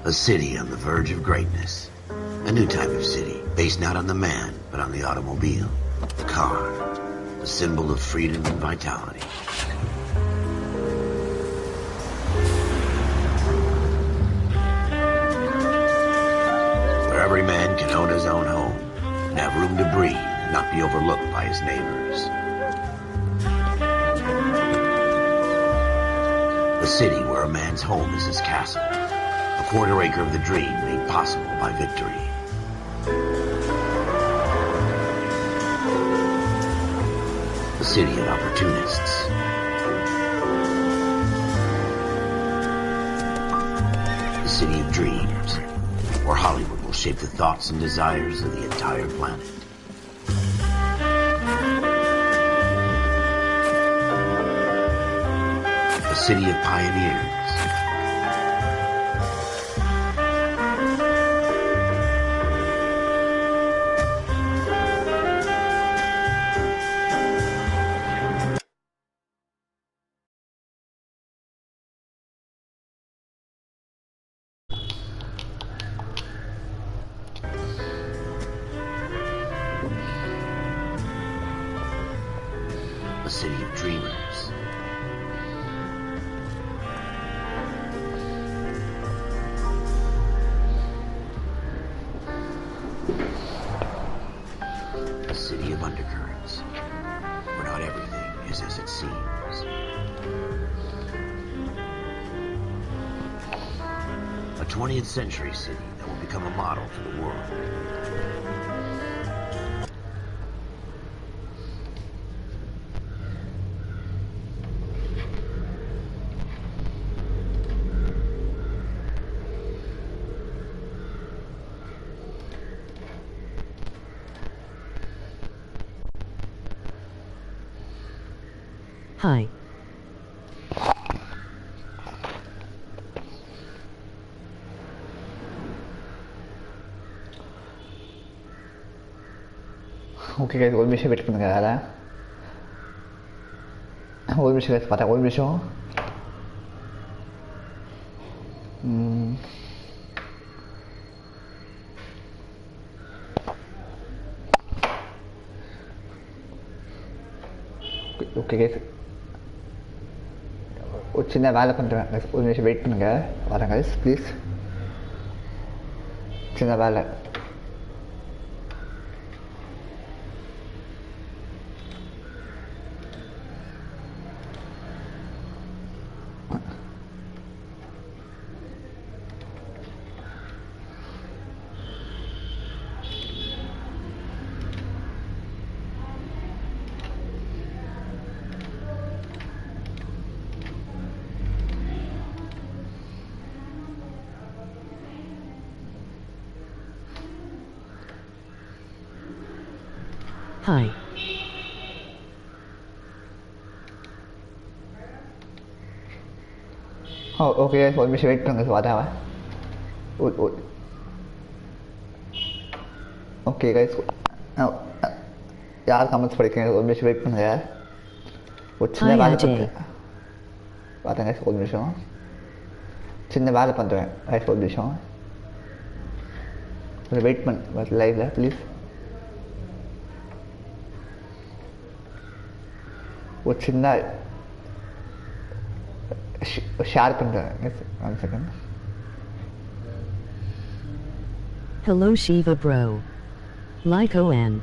A city on the verge of greatness. A new type of city, based not on the man, but on the automobile. The car. The symbol of freedom and vitality. Where every man can own his own home, and have room to breathe, and not be overlooked by his neighbors. A city where a man's home is his castle. A quarter acre of the dream made possible by victory. A city of opportunists. A city of dreams, where Hollywood will shape the thoughts and desires of the entire planet. A city of pioneers. A city of dreamers. A city of undercurrents, where not everything is as it seems. A 20th century city that will become a model for the world. Hi. Okay guys ஒரு நிமிஷம் wait பண்ணுங்க அதில் ஒரு நிமிஷம் guys பார்த்தா ஒரு நிமிஷம் okay guys ஒரு சின்ன வேலை பண்ணுறேன் கைஸ் ஒரு நிமிஷம் வெயிட் பண்ணுங்க வரேன் கைஸ் ப்ளீஸ் சின்ன வேலை Hi. ஓகே ஒரு நிமிஷம் வெயிட் பண்ணுங்க வாதாவா ஓகே கைஸ் யார் கமெண்ட்ஸ் படிக்கிறீங்க ஒரு நிமிஷம் வெயிட் பண்ணுங்க ஒரு சின்ன வேலை பண்ணுறேன் பார்த்தேன் கைஸ் ஒரு நிமிஷம் சின்ன வேலை பண்ணுறேன் கைஸ் ஒரு நிமிஷம் வெயிட் பண்ண லைவ்ல ப்ளீஸ் ஒரு சின்ன ஷேர் பண்ணுறேன் one second Hello Shiva bro. Like ON.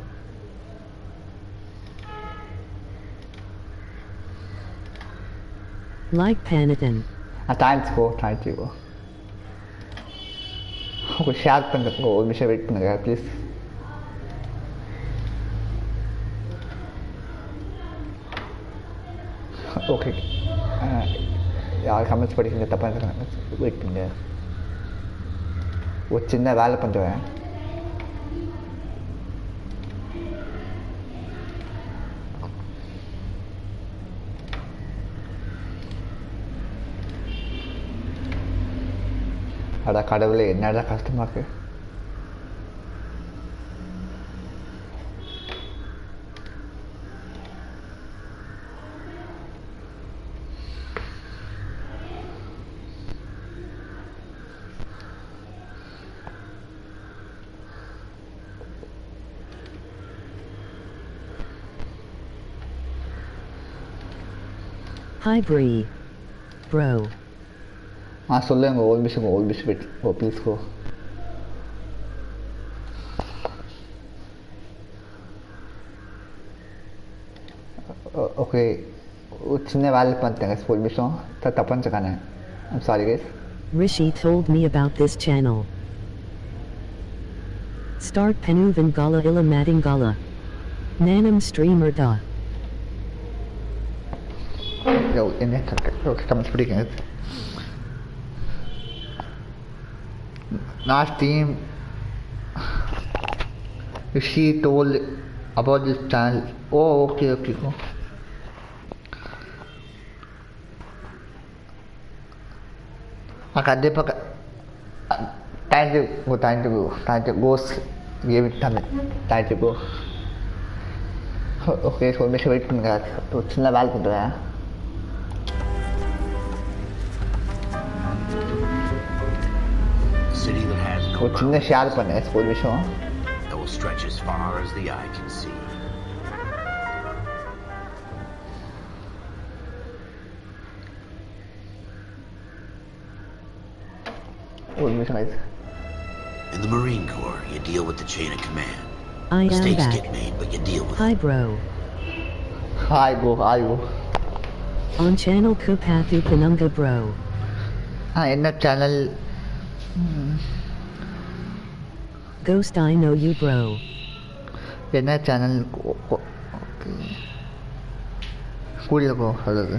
Like Panatin. Thanks go thank you okay share பண்ணுறேன் ஒரு நிமிஷம் வெயிட் பண்ணுங்க ப்ளீஸ் ஓகே யார் கமெண்ட்ஸ் படிக்கிறீங்க தப்பாக இருக்கிறாங்க வெயிட் பண்ணுங்க ஒரு சின்ன வேலை பண்ணுறேன் அடா கடவுளே என்னடா கஷ்டமாக இருக்கு Hi Bree. Bro. சொல்லுங்க ஒரு நிமிஷம் wait oh please go okay சின்ன வேலை பண்ணிட்டேங்க ஒரு நிமிஷம் தப்புன்னு I'm sorry guys. Rishi told me about this channel. Start Penuvan Gala illa Madingala. Nanam streamer da. Yo, in it. Okay, come speaking it. Last team, she told about this channel. Oh, okay. Go. Thank you. Go. Give it time. Thank you. Go. Okay, so मैं wait करूँगा तो चिन्ना बाल कर दो यार City that has no वो चिन्ने boundaries, शाल पर है स्कूल में show that will stretch as far as the eye can see. School में show In the Marine Corps, you deal with the chain of command. I am Mistakes back. get made, but you deal with Hi it. bro. Hi go On channel Kupathu Panunga bro. என்ன channel Ghost I know you bro. என்ன channel கூடிய போ அல்லது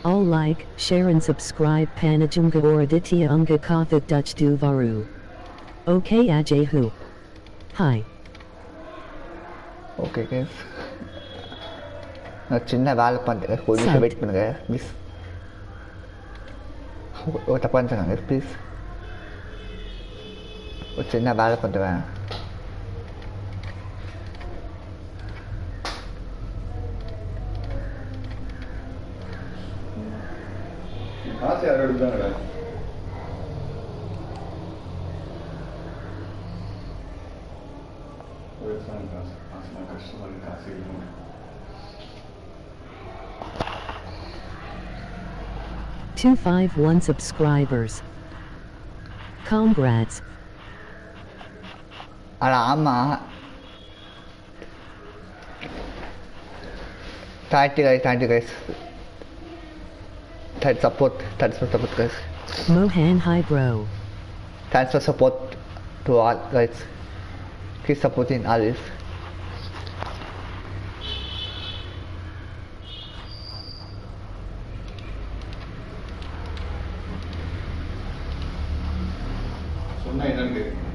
All like, share and subscribe Panajunga or Aditya Unga Kathak Dutch Du Varu. Okay Ajehu. Hi. Okay கேஸ் நான் சின்ன வேலை பண்ணுறேன் ஒரு நிமிஷம் வெயிட் பண்ணுங்க ப்ளீஸ் ஒரு தப்பாக இருந்துச்சாங்க ப்ளீஸ் ஒரு சின்ன வேலை பண்ணுறேன் காசு யாரும் எடுத்தாங்க கஸ்டமருக்கு காசு இல்லை 251 subscribers. Congrats. அட ஆமாம் thank you guys thanks for support guys Mohan hi bro. thanks for support to all guys keep supporting always சொன்னா என்னன்னு கேட்கணும்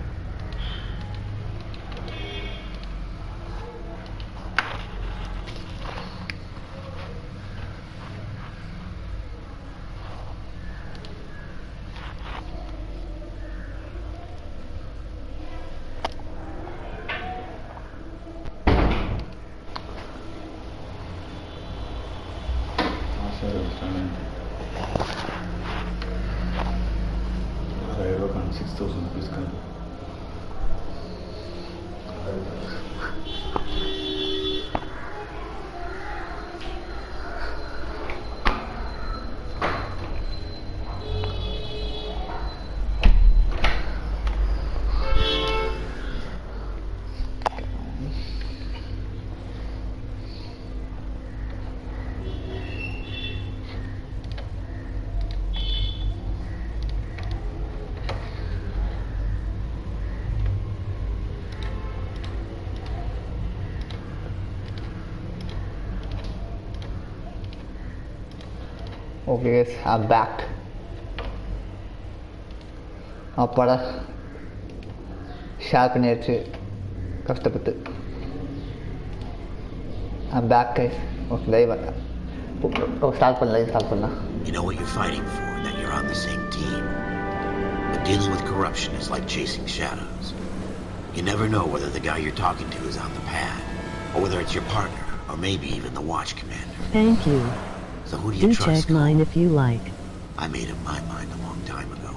okay guys I'm back அப்பாடா ஷேர் பண்ணியாச்சு கஷ்டப்பட்டு I'm back guys okay live start பண்ணலாம் You know what you're fighting for, that you're on the same team. But dealing with corruption is like chasing shadows. You never know whether the guy you're talking to is on the pad, or whether it's your partner, or maybe even the watch commander. Thank you. So who do you Do trust? check mine if you like. I made up my mind a long time ago.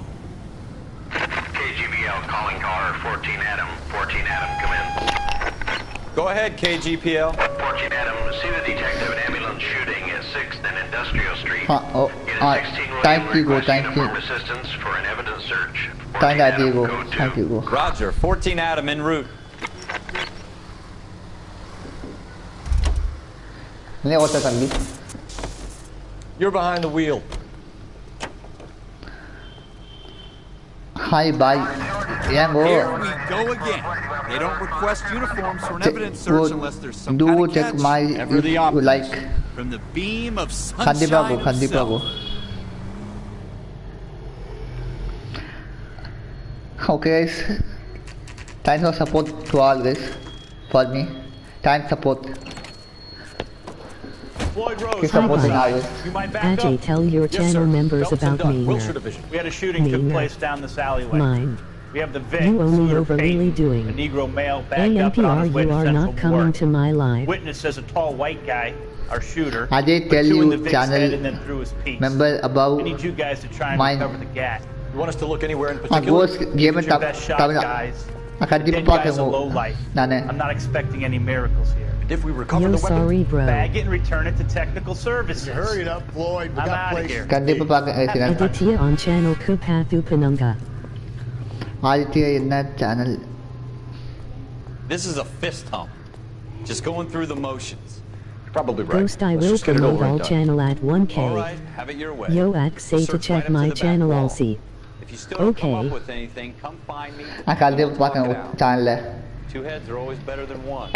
KGBL calling caller 14 Adam. 14 Adam, come in. Go ahead, KGPL. 14 Adam, see the detective at ambulance shooting at 6th and Industrial Street. Oh, Unit 16 will thank you, request thank you. uniform assistance for an evidence search. 14 Thank Adam, you, go thank to. you. Roger. 14 Adam en route. Ini otak tadi. You're behind the wheel. Hi, bye. Yang go. Here we go again. They don't request uniforms for an evidence search unless there's some kind Do of check catch. my Ever the if you optimist. like. From the beam of Khandi sunshine babu, khandi babu. himself. Okay, guys. Thanks for support to all guys. For me. Thanks support. Floyd Rose, Keep supporting all guys. you might back Ajay, up. tell your channel members about Wilshire me. Division. We had a shooting took Nina. place down this alleyway. Mine. We have the Vic, You only Scooter overly Payton, doing. a Negro male backed up and on ANPR, his way you to are Central not coming Ward. to my live. Witness says a tall white guy, our shooter, Ajay, put tell two in you the Vic's channel head and then threw his piece. Member about I need you guys to try and mine. recover the gat. You want us to look anywhere in particular? Ghost game Get your best shot, guys. akan The dead guy's a dipakai low mo. life. Nane. I'm not expecting any miracles here. And if we recover Yo, the weapon, sorry, bro. Bag it and return it to technical services. Hurry it up, Floyd. We I'm got out of places. here. Kan dipakai sinan. Aditya on channel Kupathu Panunga. Aditya in that channel. this is a fist hump. Just going through the motions. You're probably right. Ghost, I Let's will just get it promote over and all done. channel at 1K. All right, have it your way. Yo, Ak say We'll to search check right up my to the back channel wall. also. If you still don't come Okay. up with anything, come find me. Akan We'll talk dipakai it out. channel eh. Two heads are always better than one.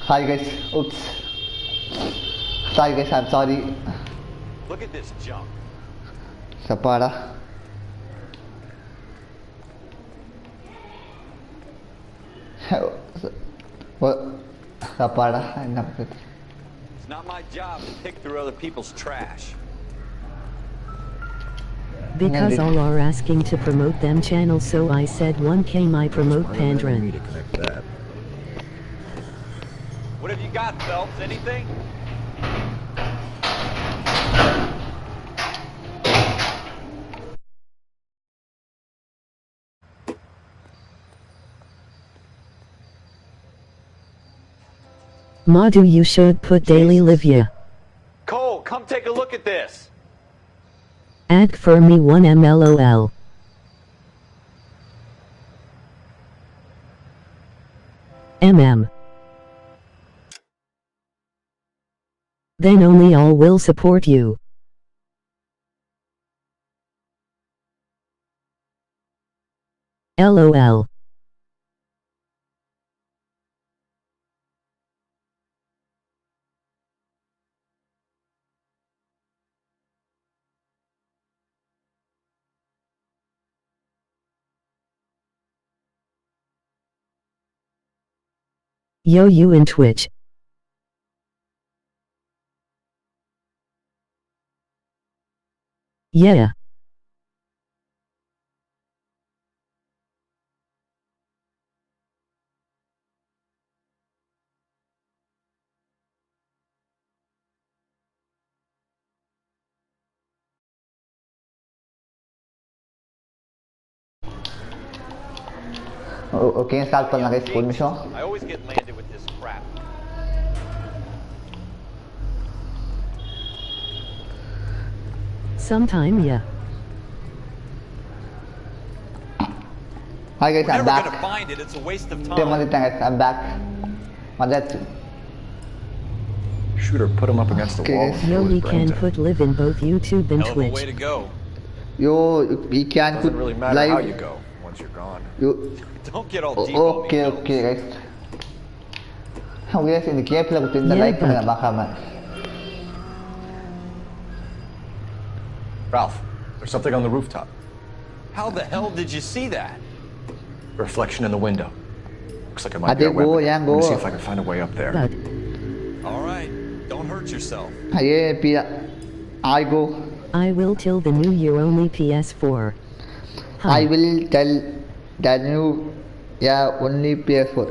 Sorry guys. Oops. Sorry guys, I'm sorry. Look at this junk. Sapara. What? Sapara. I'm not good. It's not my job to pick through other people's trash. Because Nandit. all are asking to promote them channel, so I said 1K my promote Pandran. What have you got, Phelps? Anything? Madhu, you should put daily Livia. Cole, come take a look at this. Add for me 1 MLOL. MM. Then only all will support you. LOL. Yo, you in Twitch. Yeah. Okay, start pa na guys. Full mission. I always get landed with this crap. Sometime, yeah. Hi guys, We're I'm never gonna back. find it. It's a waste of Tim, time. guys, I'm back. That's Shooter put him up against the Okay, wall. guys. and Yo, blew his we brains can out. put live in both YouTube and Hell of a way Twitch. to go. yo, we can put Doesn't really matter how live. you go once you're gone. You, Don't get all deep on me, okay, Phelps. okay guys. Okay guys, in the game pala ko Yeah, like but- na baka man. Ralph, there's something on the rooftop. How the hell did you see that? Reflection in the window. Looks like it might Ade, be a go, weapon. yan, I'm gonna go. see if I can find a way up there. But, All right, don't hurt yourself. Aye, Pia. I go. I will till the new year only PS4. I will tell that new, yeah, only PS4.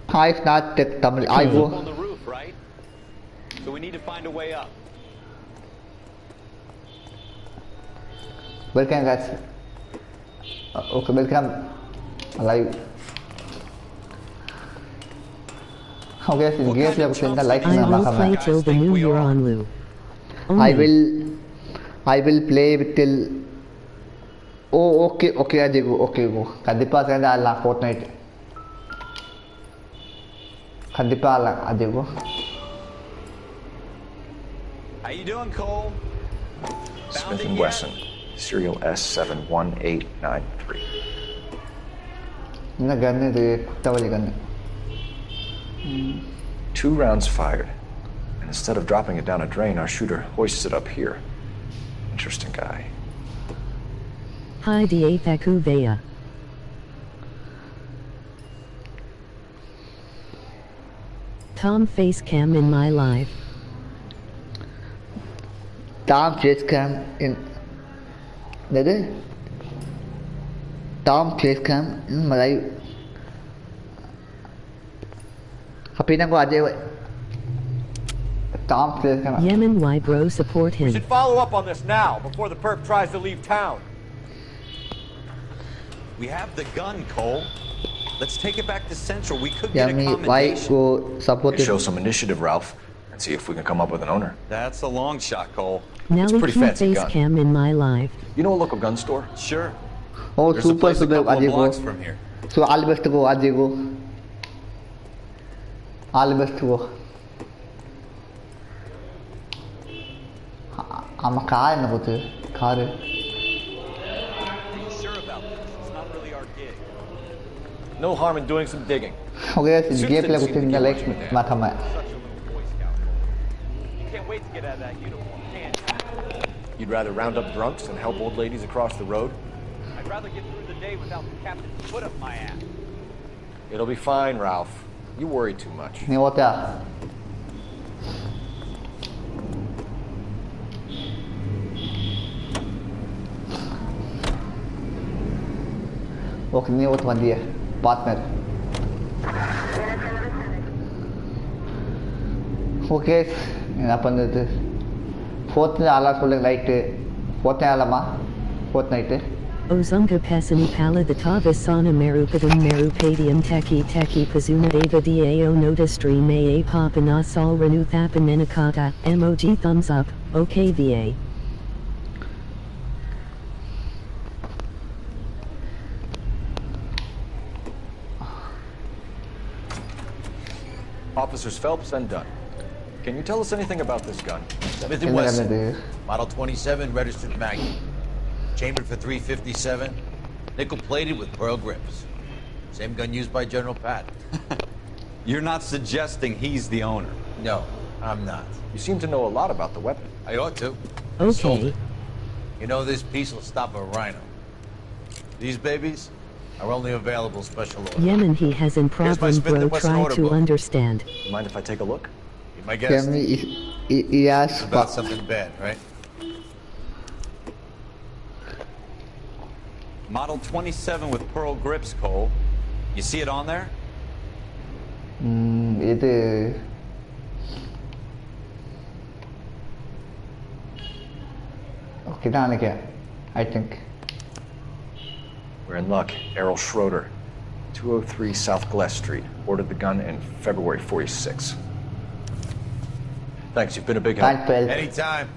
I've not that Tamil. I Up go. on the roof, right? So we need to find a way up. welcome guys. Okay, welcome live. Okay, in case you have seen the like I will play till the new year on Lu. I will play with till. Oh, okay, Ajigu, okay, go. Kandipa senda alla Fortnite. Kandipa alla Ajigu. How you doing, Cole? Smith & Wesson, serial S71893. Ina ganne de kutawali ganne. 2 rounds fired. And instead of dropping it down a drain, our shooter hoists it up here. Interesting guy. Hi the Apaku Vea. Tom face cam in my life. Tom face cam in. Tom face cam in my life. Happy na ko Ajay. Tom face cam. Yemen Y bro support We him. should follow up on this now, before the perp tries to leave town. We have the gun, Cole. Let's take it back to Central. We could get a Yummy Y commendation. go support Show some initiative, Ralph, and see if we can come up with an owner. That's a long shot, Cole. Nelly pretty Q fancy face gun. cam in my life. You know a local gun store? Sure. Oh, There's a super place a super couple of Ajay blocks go. from here. So all best go Ajay go. All best go. I'm a car na ko te. Car. Are you sure about this? It's not really our gig. No harm in doing some digging. Okay, guys, Suits game didn't play seem to kutin get like much of it. matama. Such a little Boy Scout. You can't wait to get out of that uniform, can you? You'd rather round up drunks and help old ladies across the road? I'd rather get through the day without the captain's foot up my ass. It'll be fine, Ralph. You worry too much. Ni what ya? Okay, ni what one dia partner. Okay, apa nanti? Fortnite ala soalnya light. Fortnite ala mah? Fortnite. Ozunga Pesani Pala the Tavisana Merupadam Merupadium Teki Pazuna Ava Dao Nota Stream A Papana Sol Renu Thapanenakata MOG Thumbs Up, OKVA. Officers Phelps and Dunn. Can you tell us anything about this gun? Smith & Ini Wesson, ada. Model 27, registered Magnum. Chambered for 357, nickel-plated with pearl grips. Same gun used by General Patton. You're not suggesting he's the owner. No, I'm not. You seem to know a lot about the weapon. I ought to. Sold Okay. it. You know, this piece will stop a rhino. These babies are only available special order. Yemen he has in Here's my problem Smith bro & Wesson try order to book. understand. You mind if I take a look? Be my guest. Kami It's Iyas about pa. something bad, right? Model 27 with pearl grips, Cole. You see it on there? Itu. Okay, dah ni kaya. I think. We're in luck. Errol Schroeder, 203 South Glass Street. Ordered the gun in February 46. Thanks, you've been a big help. Can't fail. Anytime.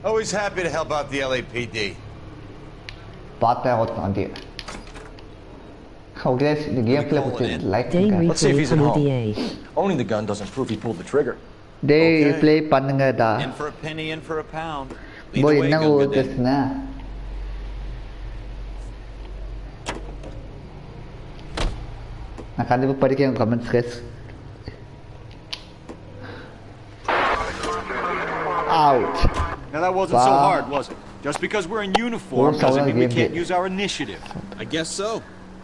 Always happy to help out the LAPD. Partner out on dia. Okay, guys, the gameplay kutin like. Day Let's see if replay he's at home. DA. Owning the gun doesn't prove he pulled the trigger. Day Okay. replay panenga dah. In for a penny, in for a pound. Lead Boy, the way, nang Gunga utas Day. na. Akan dia pergi yang comments guys. Ouch. Now that wasn't so Wow. hard, was it? Just because we're in uniform Oh, doesn't mean we game can't bit. use our initiative. I guess so.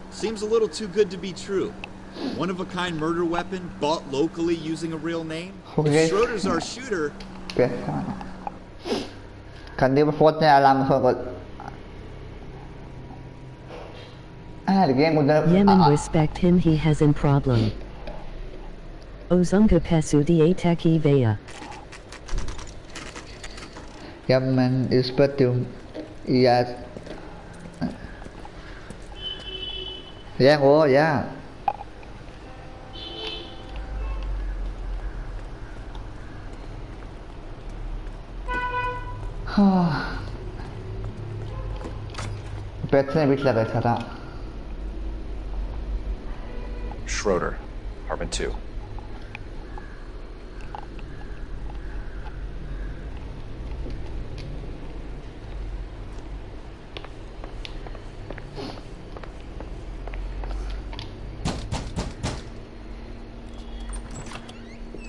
Seems a little too good to be true. One-of-a-kind murder weapon bought locally using a real name. Okay. If Schroeder's our shooter, Okay. Kan dia Fortnite alam ko. The game udah. Yemen respect him he has in problem. Ozunga Pesu DA Teki Vea. Yemen is betul. Yes. Yeah, oh, yeah. பிரச்சனை வீட்டில் பேசுகிறேன். Schroeder, apartment 2.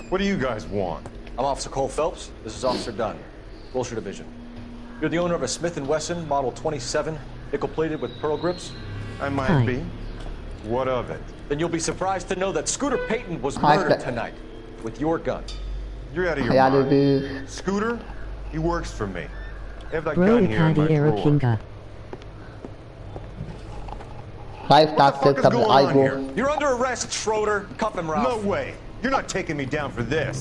What do you guys want? I'm Officer Cole Phelps. This is Officer Dunn, Wilshire Division. You're the owner of a Smith & Wesson Model 27, nickel-plated with pearl grips? I might be. What of it? Then you'll be surprised to know that Scooter Payton was murdered tonight with your gun. You're out of your mind. Scooter? He works for me. I have that gun here in my drawer. What the fuck is going on here? You're under arrest, Schroeder. Cuff him, Ralph. No way. You're not taking me down for this.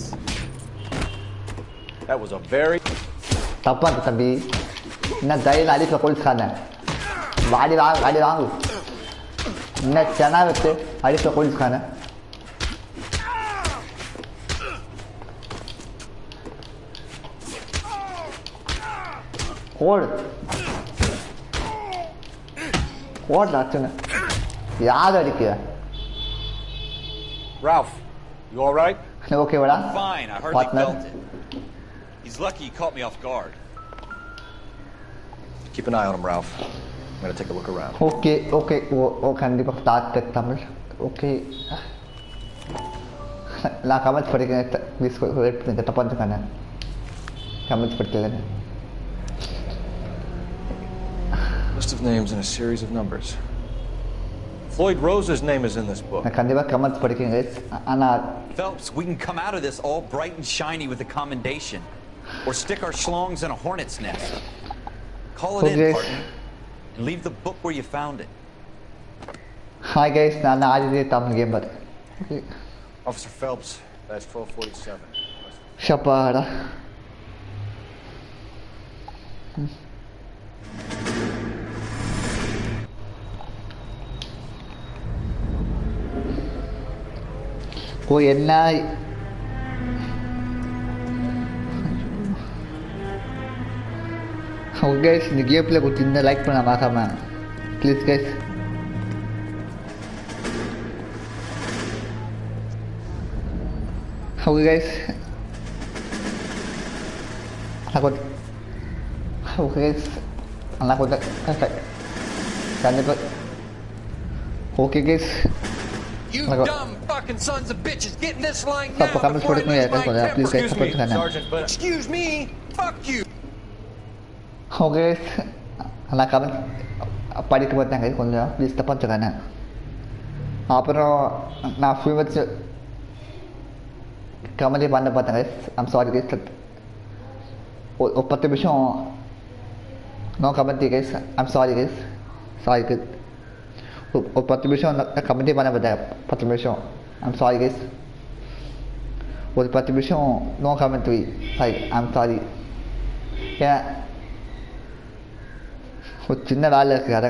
That was a very... Tapan tapi na dai lali ke polis khana wadi wangu na chana vette ali ke polis khana hold achuna yaad adikya Ralph, you all right? Okay wala Fine, I hardly felt it. He's lucky he caught me off guard. Keep an eye on him, Ralph. I'm gonna take a look around. Okay, वो खंडी पर start करता हूँ. Okay. ला कामत पड़ेगा biscuit rate में तो पंच खाना. कामत पड़ेगा. List of names and a series of numbers. Floyd Rose's name is in this book. खंडी पर कामत पड़ेगा आना. Phelps, we can come out of this all bright and shiny with a commendation. Or stick our schlongs in a hornet's nest. Call it in, partner. And leave the book where you found it. Hi guys, Nana Ajay Tam game but. Okay. Officer Phelps, that's 1247. Shapara. कोई अन्ना Okay guys, இந்த கேம்ல கொடுத்திருந்தா like பண்ண மறக்காம please guys. Okay guys. Okay guys. Anak udah kakak. Kan dapat. Okay guys. You dumb fucking sons of bitches, get in this line now. Apa kamu sudah punya guys? Please guys support kanan. Excuse me, fuck you. Okay, anak kamu padi kebuat yang guys, kalau please tepat jangan. Apa no, na free macam kamu di mana buat guys? I'm sorry guys. Oh, pati besok no kamu di guys. I'm sorry guys. Sorry guys. Oh, pati besok kamu di mana buat pati besok. I'm sorry guys. Oh, pati besok no kamu tu. I'm sorry. Ya. చిన్న రాలేదు కదా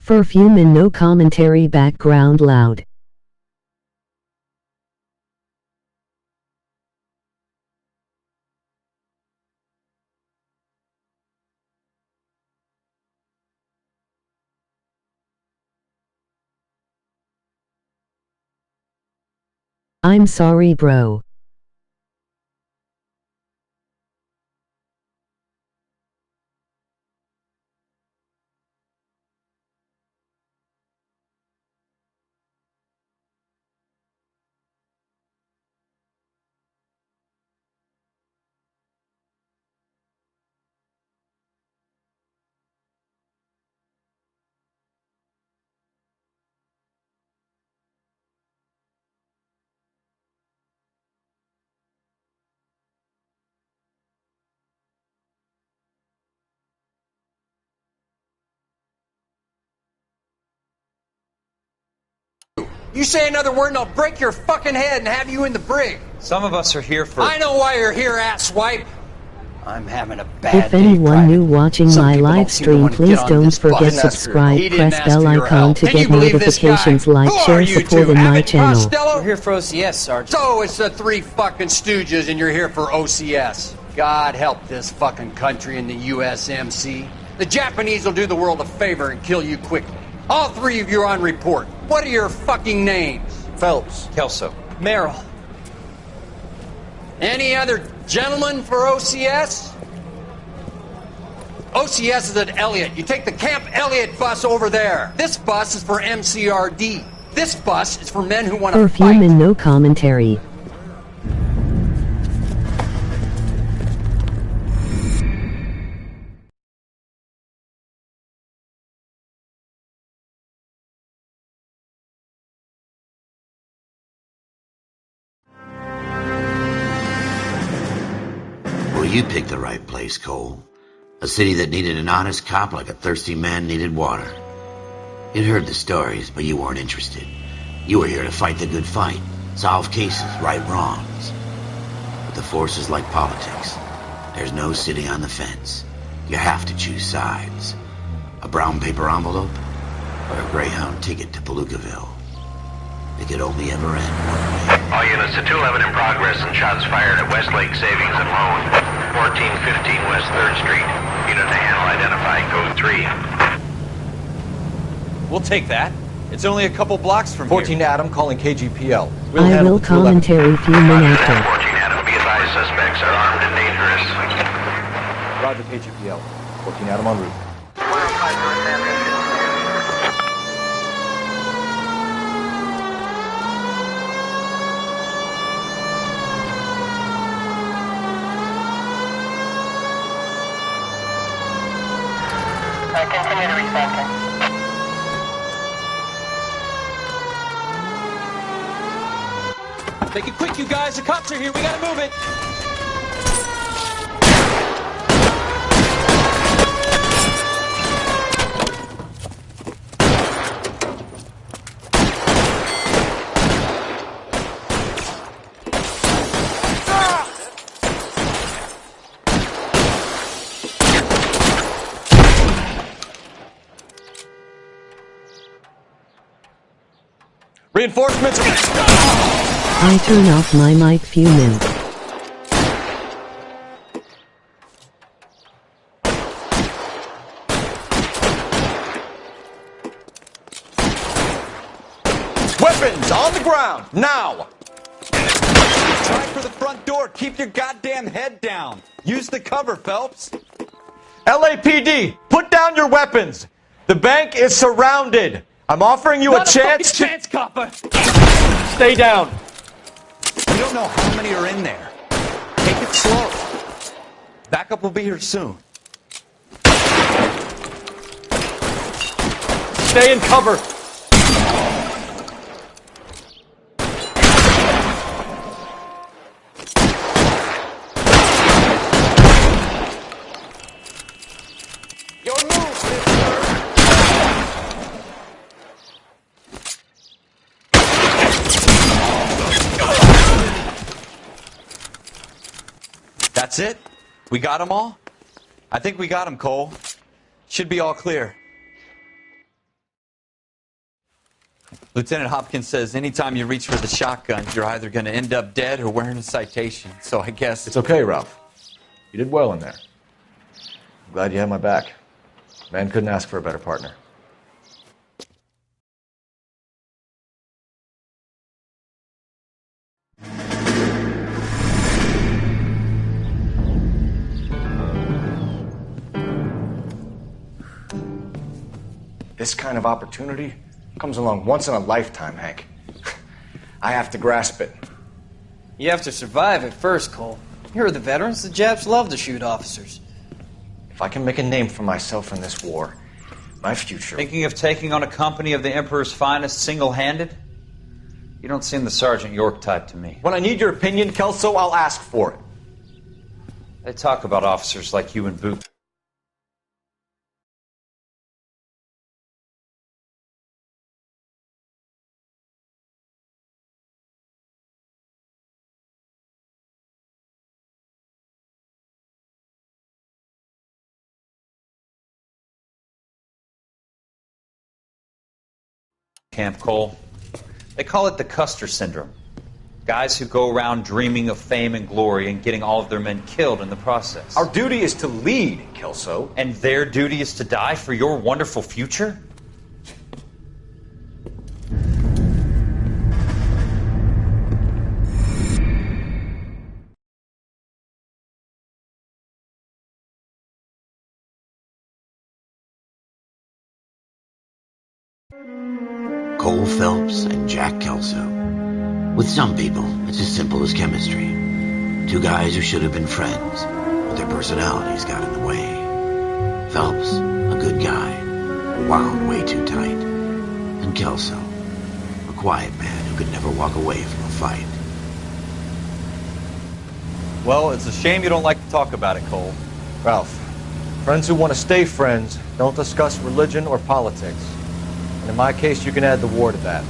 Perfume and no commentary background loud. I'm sorry, bro. You say another word and I'll break your fucking head and have you in the brig. Some of us are here for... I know why you're here, asswipe. I'm having a bad If anyone new watching my live stream, please don't forget subscribe, press bell icon to get notifications, like, share, support in my channel. We're here for OCS, Sergeant. So it's the three fucking stooges and you're here for OCS. God help this fucking country and the USMC. The Japanese will do the world a favor and kill you quickly. All three of you are on report. What are your fucking names? Phelps. Kelso. Merrill. Any other gentlemen for OCS? OCS is at Elliott. You take the Camp Elliott bus over there. This bus is for MCRD. This bus is for men who want to fight. Perfume and no commentary. You picked the right place, Cole. A city that needed an honest cop like a thirsty man needed water. You'd heard the stories, but you weren't interested. You were here to fight the good fight, solve cases, right wrongs. But the force is like politics. There's no sitting on the fence. You have to choose sides. A brown paper envelope or a Greyhound ticket to Palookaville. It could only ever end one way. All units to 211 in progress and shots fired at Westlake Savings and Loan, 1415 West 3rd Street. Unit to handle identified code 3. We'll take that. It's only a couple blocks from 14 here. Adam calling KGPL. I will commentary few minutes after. 14 Adam, be advised suspects are armed and dangerous. Roger KGPL. 14 Adam en route. Continue to respond. Make it quick, you guys. The cops are here. We gotta move it. Reinforcements. I turn off my mic few minutes. Weapons on the ground, now! Try for the front door. Keep your goddamn head down. Use the cover, Phelps. LAPD, put down your weapons. The bank is surrounded. I'm offering you Not a chance to... chance, copper. Stay down. We don't know how many are in there. Take it slow. Backup will be here soon. Stay in cover. Your move, mister. That's it? We got them all? I think we got them, Cole. Should be all clear. Lieutenant Hopkins says anytime you reach for the shotgun, you're either going to end up dead or wearing a citation. So I guess... It's okay, Ralph. You did well in there. I'm glad you had my back. Man couldn't ask for a better partner. This kind of opportunity comes along once in a lifetime, Hank. I have to grasp it. You have to survive it first, Cole. Here are the veterans. The Japs love to shoot officers. If I can make a name for myself in this war, my future... Thinking of taking on a company of the Emperor's finest single-handed? You don't seem the Sergeant York type to me. When I need your opinion, Kelso, I'll ask for it. They talk about officers like you and Boot. Camp Cole. They call it the Custer Syndrome. Guys who go around dreaming of fame and glory and getting all of their men killed in the process. Our duty is to lead, Kelso. And their duty is to die for your wonderful future? Cole Phelps and Jack Kelso. With some people, it's as simple as chemistry. Two guys who should have been friends, but their personalities got in the way. Phelps, a good guy, wound way too tight. And Kelso, a quiet man who could never walk away from a fight. Well, it's a shame you don't like to talk about it, Cole. Ralph, friends who want to stay friends don't discuss religion or politics. And in my case, you can add the war to that.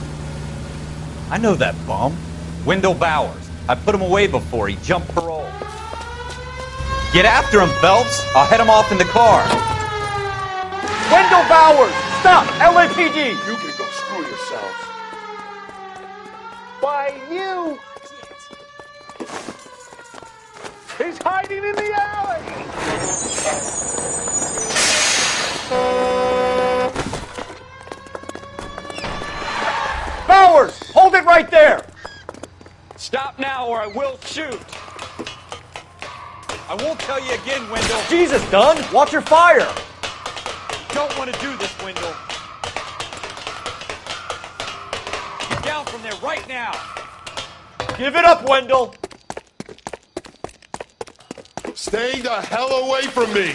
I know that bum. Wendell Bowers. I put him away before. He jumped parole. Get after him, Phelps. I'll head him off in the car. Wendell Bowers! Stop! LAPD! You can go screw yourselves. Why, you! He's hiding in the alley! Bowers! Hold it right there! Stop now or I will shoot. I won't tell you again, Wendell. Jesus, Dunn! Watch your fire! Don't want to do this, Wendell. Get down from there right now. Give it up, Wendell! Stay the hell away from me!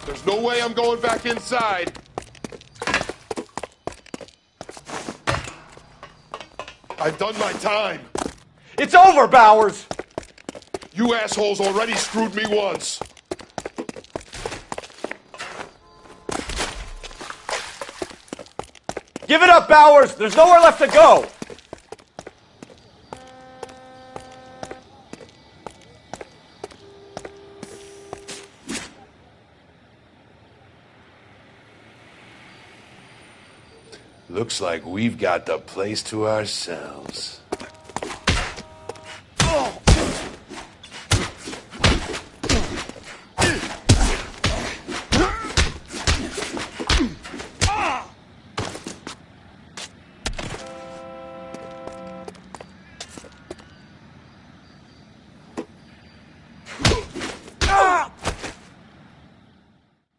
There's no way I'm going back inside. I've done my time. It's over, Bowers! You assholes already screwed me once. Give it up, Bowers! There's nowhere left to go! Looks like we've got the place to ourselves.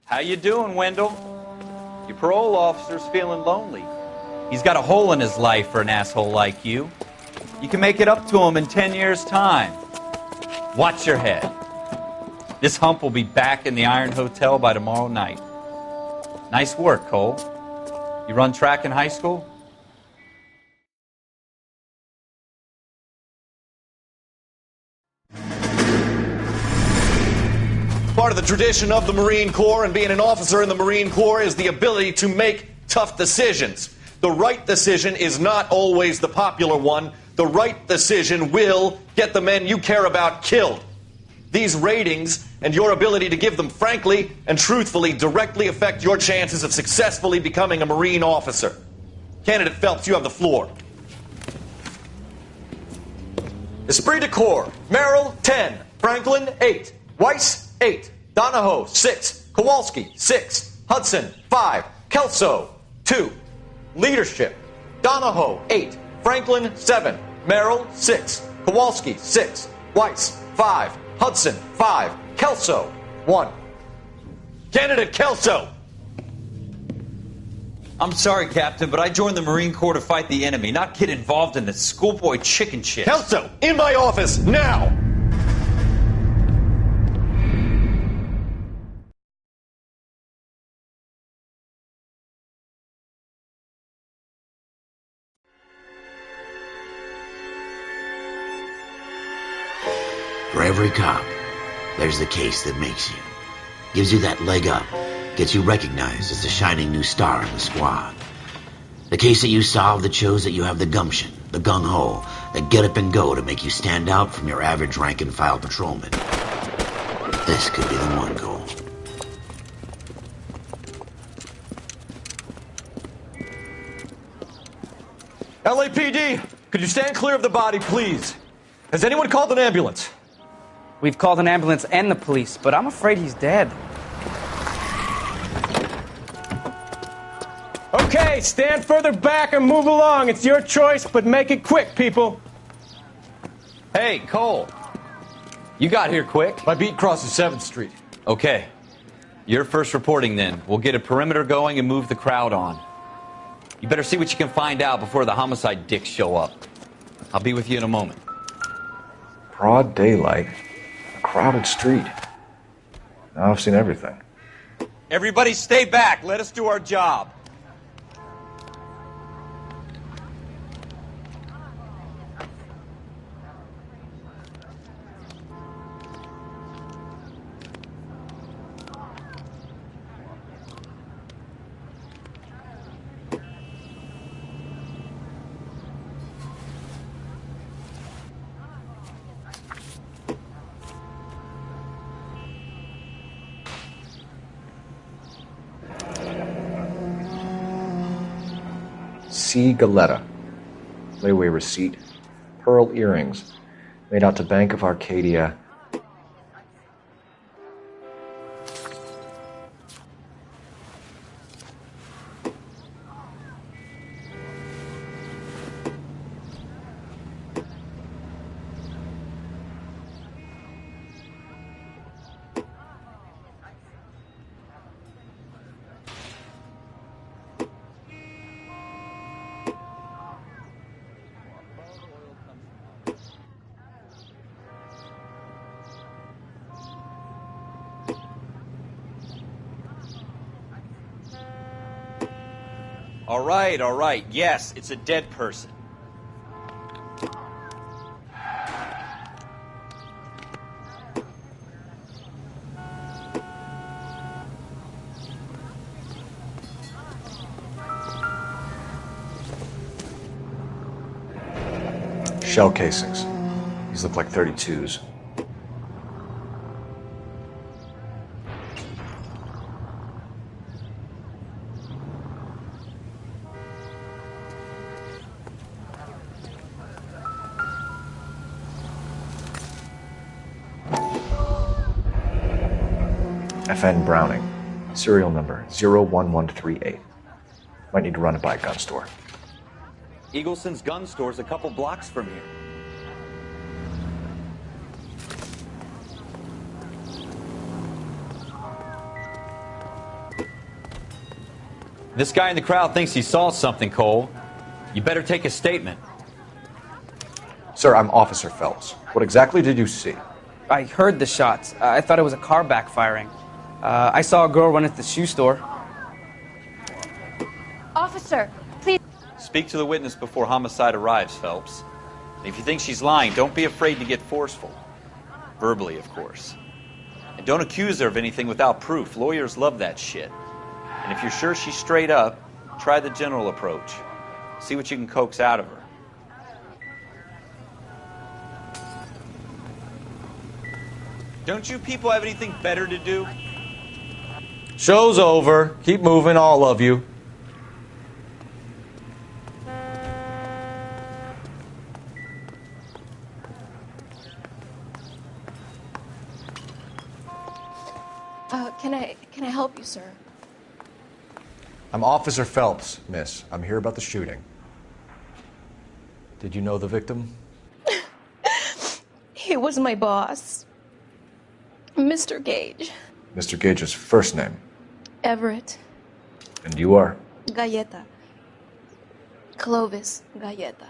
How you doing, Wendell? Your parole officer's feeling lonely. He's got a hole in his life for an asshole like you. You can make it up to him in 10 years' time. Watch your head. This hump will be back in the Iron Hotel by tomorrow night. Nice work, Cole. You run track in high school? Part of the tradition of the Marine Corps and being an officer in the Marine Corps is the ability to make tough decisions. The right decision is not always the popular one, The right decision will get the men you care about killed. These ratings and your ability to give them frankly and truthfully directly affect your chances of successfully becoming a Marine officer. Candidate Phelps, you have the floor. Esprit de Corps, Merrill, 10. Franklin, 8. Weiss, 8. Donahoe, 6. Kowalski, 6. Hudson, 5. Kelso, 2. Leadership, Donahoe, 8. Franklin, 7. Merrill, 6. Kowalski, 6. Weiss, 5. Hudson, 5. Kelso, 1. Candidate Kelso! I'm sorry, Captain, but I joined the Marine Corps to fight the enemy, not get involved in this schoolboy chicken shit. Kelso, in my office, now! For every cop, there's the case that makes you. Gives you that leg up. Gets you recognized as the shining new star in the squad. The case that you solve that shows that you have the gumption, the gung-ho, the get up and go to make you stand out from your average rank-and-file patrolman. This could be the one, Cole. LAPD, could you stand clear of the body, please? Has anyone called an ambulance? We've called an ambulance and the police, but I'm afraid he's dead. Okay, stand further back and move along. It's your choice, but make it quick, people. Hey, Cole. You got here quick. My beat crosses 7th Street. Okay. You're first reporting then. We'll get a perimeter going and move the crowd on. You better see what you can find out before the homicide dicks show up. I'll be with you in a moment. Broad daylight. A crowded street. Now I've seen everything. Everybody stay back. Let us do our job. C. Galetta. Layaway receipt. Pearl earrings. Made out to Bank of Arcadia. All right. Yes, it's a dead person. Shell casings. These look like 32s. FN Browning. Serial number 01138. Might need to run it by a gun store. Eagleson's gun store's a couple blocks from here. This guy in the crowd thinks he saw something, Cole. You better take a statement. Sir, I'm Officer Phelps. What exactly did you see? I heard the shots. I thought it was a car backfiring. I saw a girl run at the shoe store. Officer, please. Speak to the witness before homicide arrives, Phelps. And if you think she's lying, don't be afraid to get forceful. Verbally, of course. And don't accuse her of anything without proof. Lawyers love that shit. And if you're sure she's straight up, try the general approach. See what you can coax out of her. Don't you people have anything better to do? Show's over. Keep moving, all of you. Can I help you, sir? I'm Officer Phelps, miss. I'm here about the shooting. Did you know the victim? He was my boss, Mr. Gage. Mr. Gage's first name. Everett. And you are? Galleta. Clovis Galleta.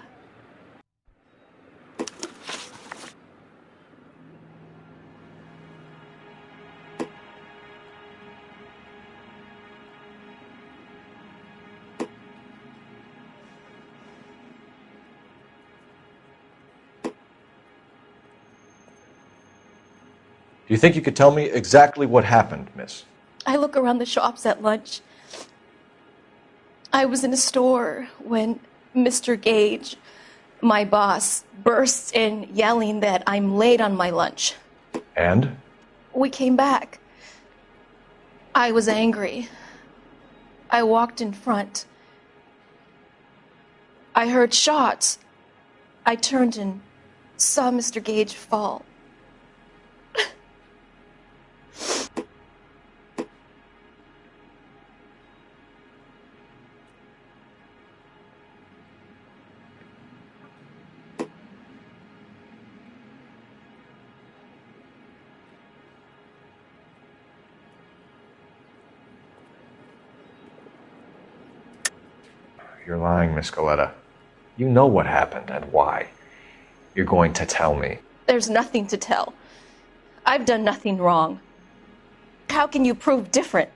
Do you think you could tell me exactly what happened, miss? I look around the shops at lunch. I was in a store when Mr. Gage, my boss, bursts in yelling that I'm late on my lunch. And? We came back. I was angry. I walked in front. I heard shots. I turned and saw Mr. Gage fall. You're lying, Miss Galleta. You know what happened and why. You're going to tell me. There's nothing to tell. I've done nothing wrong. How can you prove different?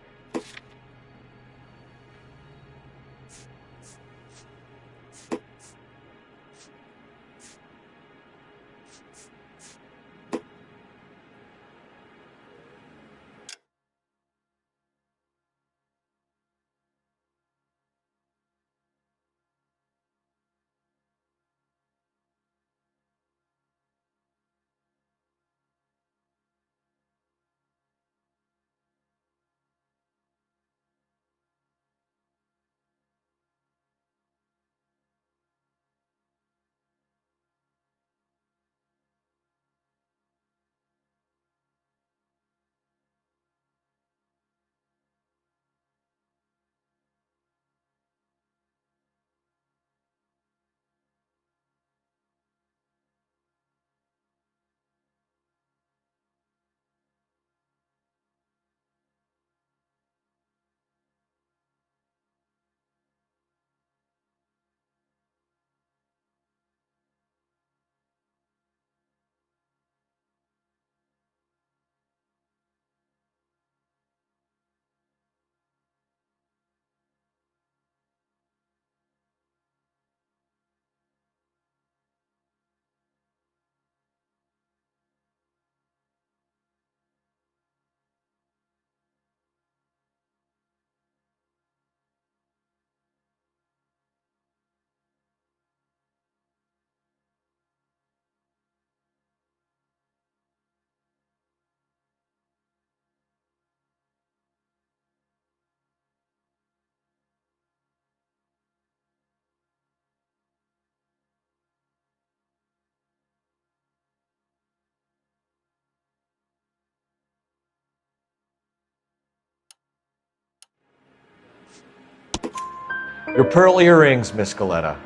Your pearl earrings, Miss Galleta.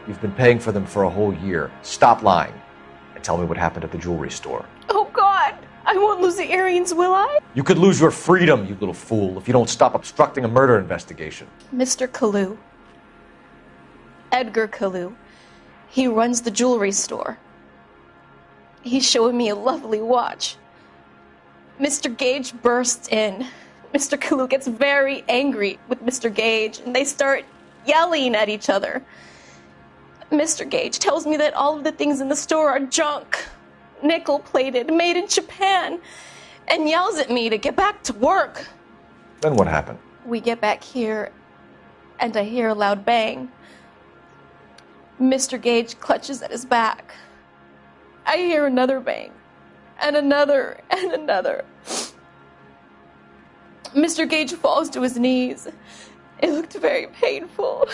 You've been paying for them for a whole year. Stop lying and tell me what happened at the jewelry store. Oh, God! I won't lose the earrings, will I? You could lose your freedom, you little fool, if you don't stop obstructing a murder investigation. Mr. Kalu. Edgar Kalu. He runs the jewelry store. He's showing me a lovely watch. Mr. Gage bursts in. Mr. Kalu gets very angry with Mr. Gage, and they start yelling at each other. Mr. Gage tells me that all of the things in the store are junk, nickel-plated, made in Japan, and yells at me to get back to work. Then what happened? We get back here, and I hear a loud bang. Mr. Gage clutches at his back. I hear another bang, and another and another. Mr. Gage falls to his knees. It looked very painful.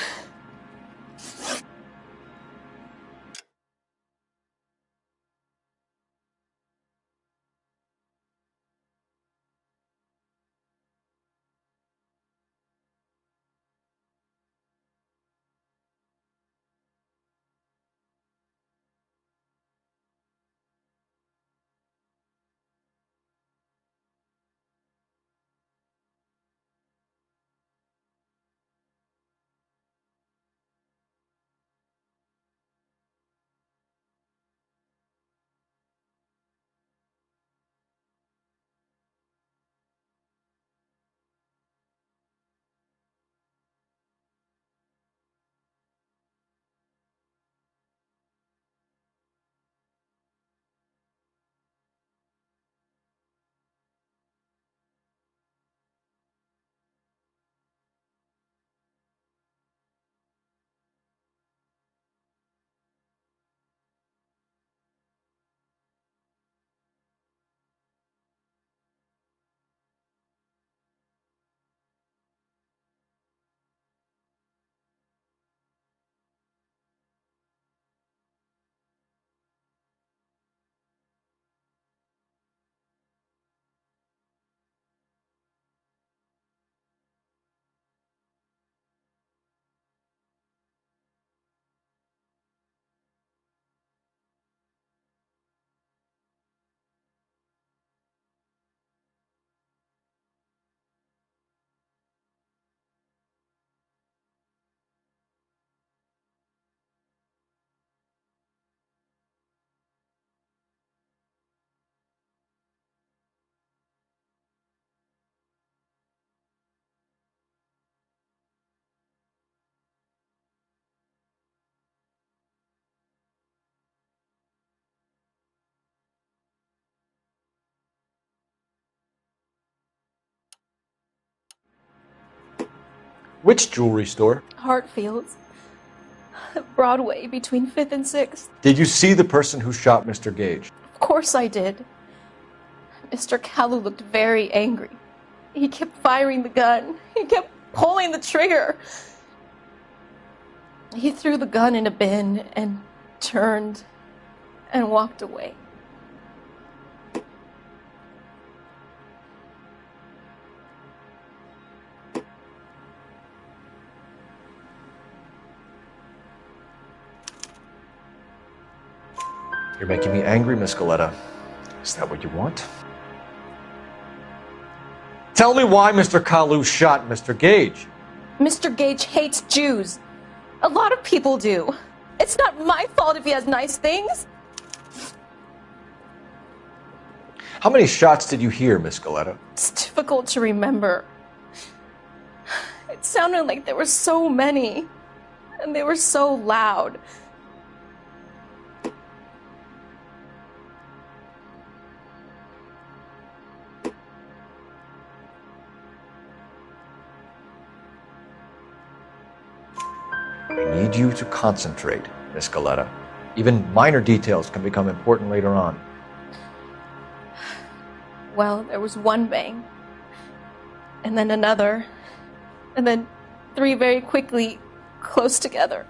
Which jewelry store? Hartfield's. Broadway, between 5th and 6th. Did you see the person who shot Mr. Gage? Of course I did. Mr. Kalu looked very angry. He kept firing the gun. He kept pulling the trigger. He threw the gun in a bin and turned and walked away. You're making me angry, Miss Galetta. Is that what you want? Tell me why Mr. Kalu shot Mr. Gage. Mr. Gage hates Jews. A lot of people do. It's not my fault if he has nice things. How many shots did you hear, Miss Galetta? It's difficult to remember. It sounded like there were so many, and they were so loud. I need you to concentrate, Miss Galetta. Even minor details can become important later on. Well, there was one bang, and then another, and then 3 very quickly, close together.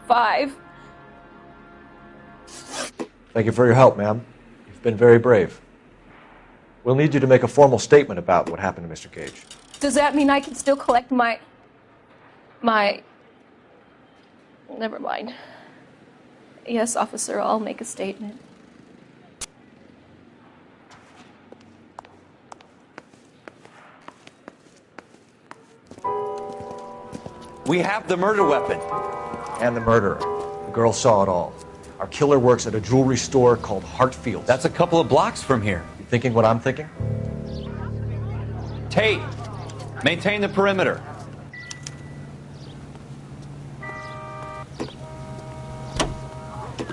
5. Thank you for your help, ma'am. You've been very brave. We'll need you to make a formal statement about what happened to Mr. Gage. Does that mean I can still collect my... Never mind. Yes, officer, I'll make a statement. We have the murder weapon. And the murderer. The girl saw it all. Our killer works at a jewelry store called Hartfield's. That's a couple of blocks from here. You thinking what I'm thinking? Tate, maintain the perimeter.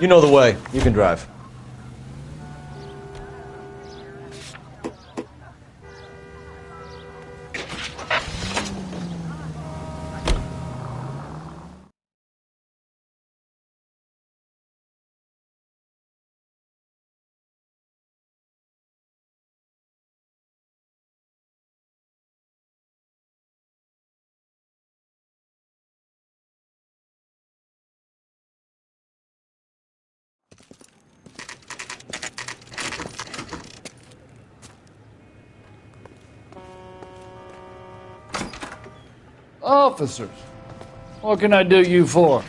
You know the way. You can drive. Officers, what can I do you for?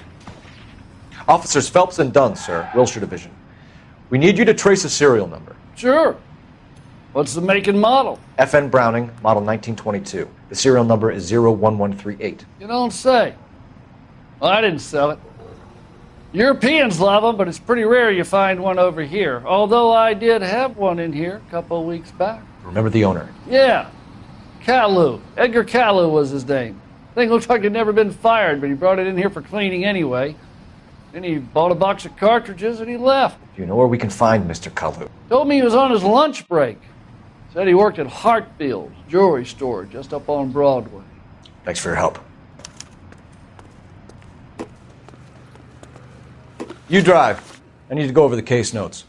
Officers Phelps and Dunn, sir, Wilshire Division. We need you to trace a serial number. Sure. What's the make and model? FN Browning, model 1922. The serial number is 01138. You don't say. Well, I didn't sell it. Europeans love them, but it's pretty rare you find one over here. Although I did have one in here a couple of weeks back. Remember the owner? Yeah. Kalu. Edgar Kalu was his name. Thing looks like he'd never been fired, but he brought it in here for cleaning anyway. Then he bought a box of cartridges and he left. Do you know where we can find Mr. Kalu? Told me he was on his lunch break. Said he worked at Hartfield's jewelry store just up on Broadway. Thanks for your help. You drive. I need to go over the case notes.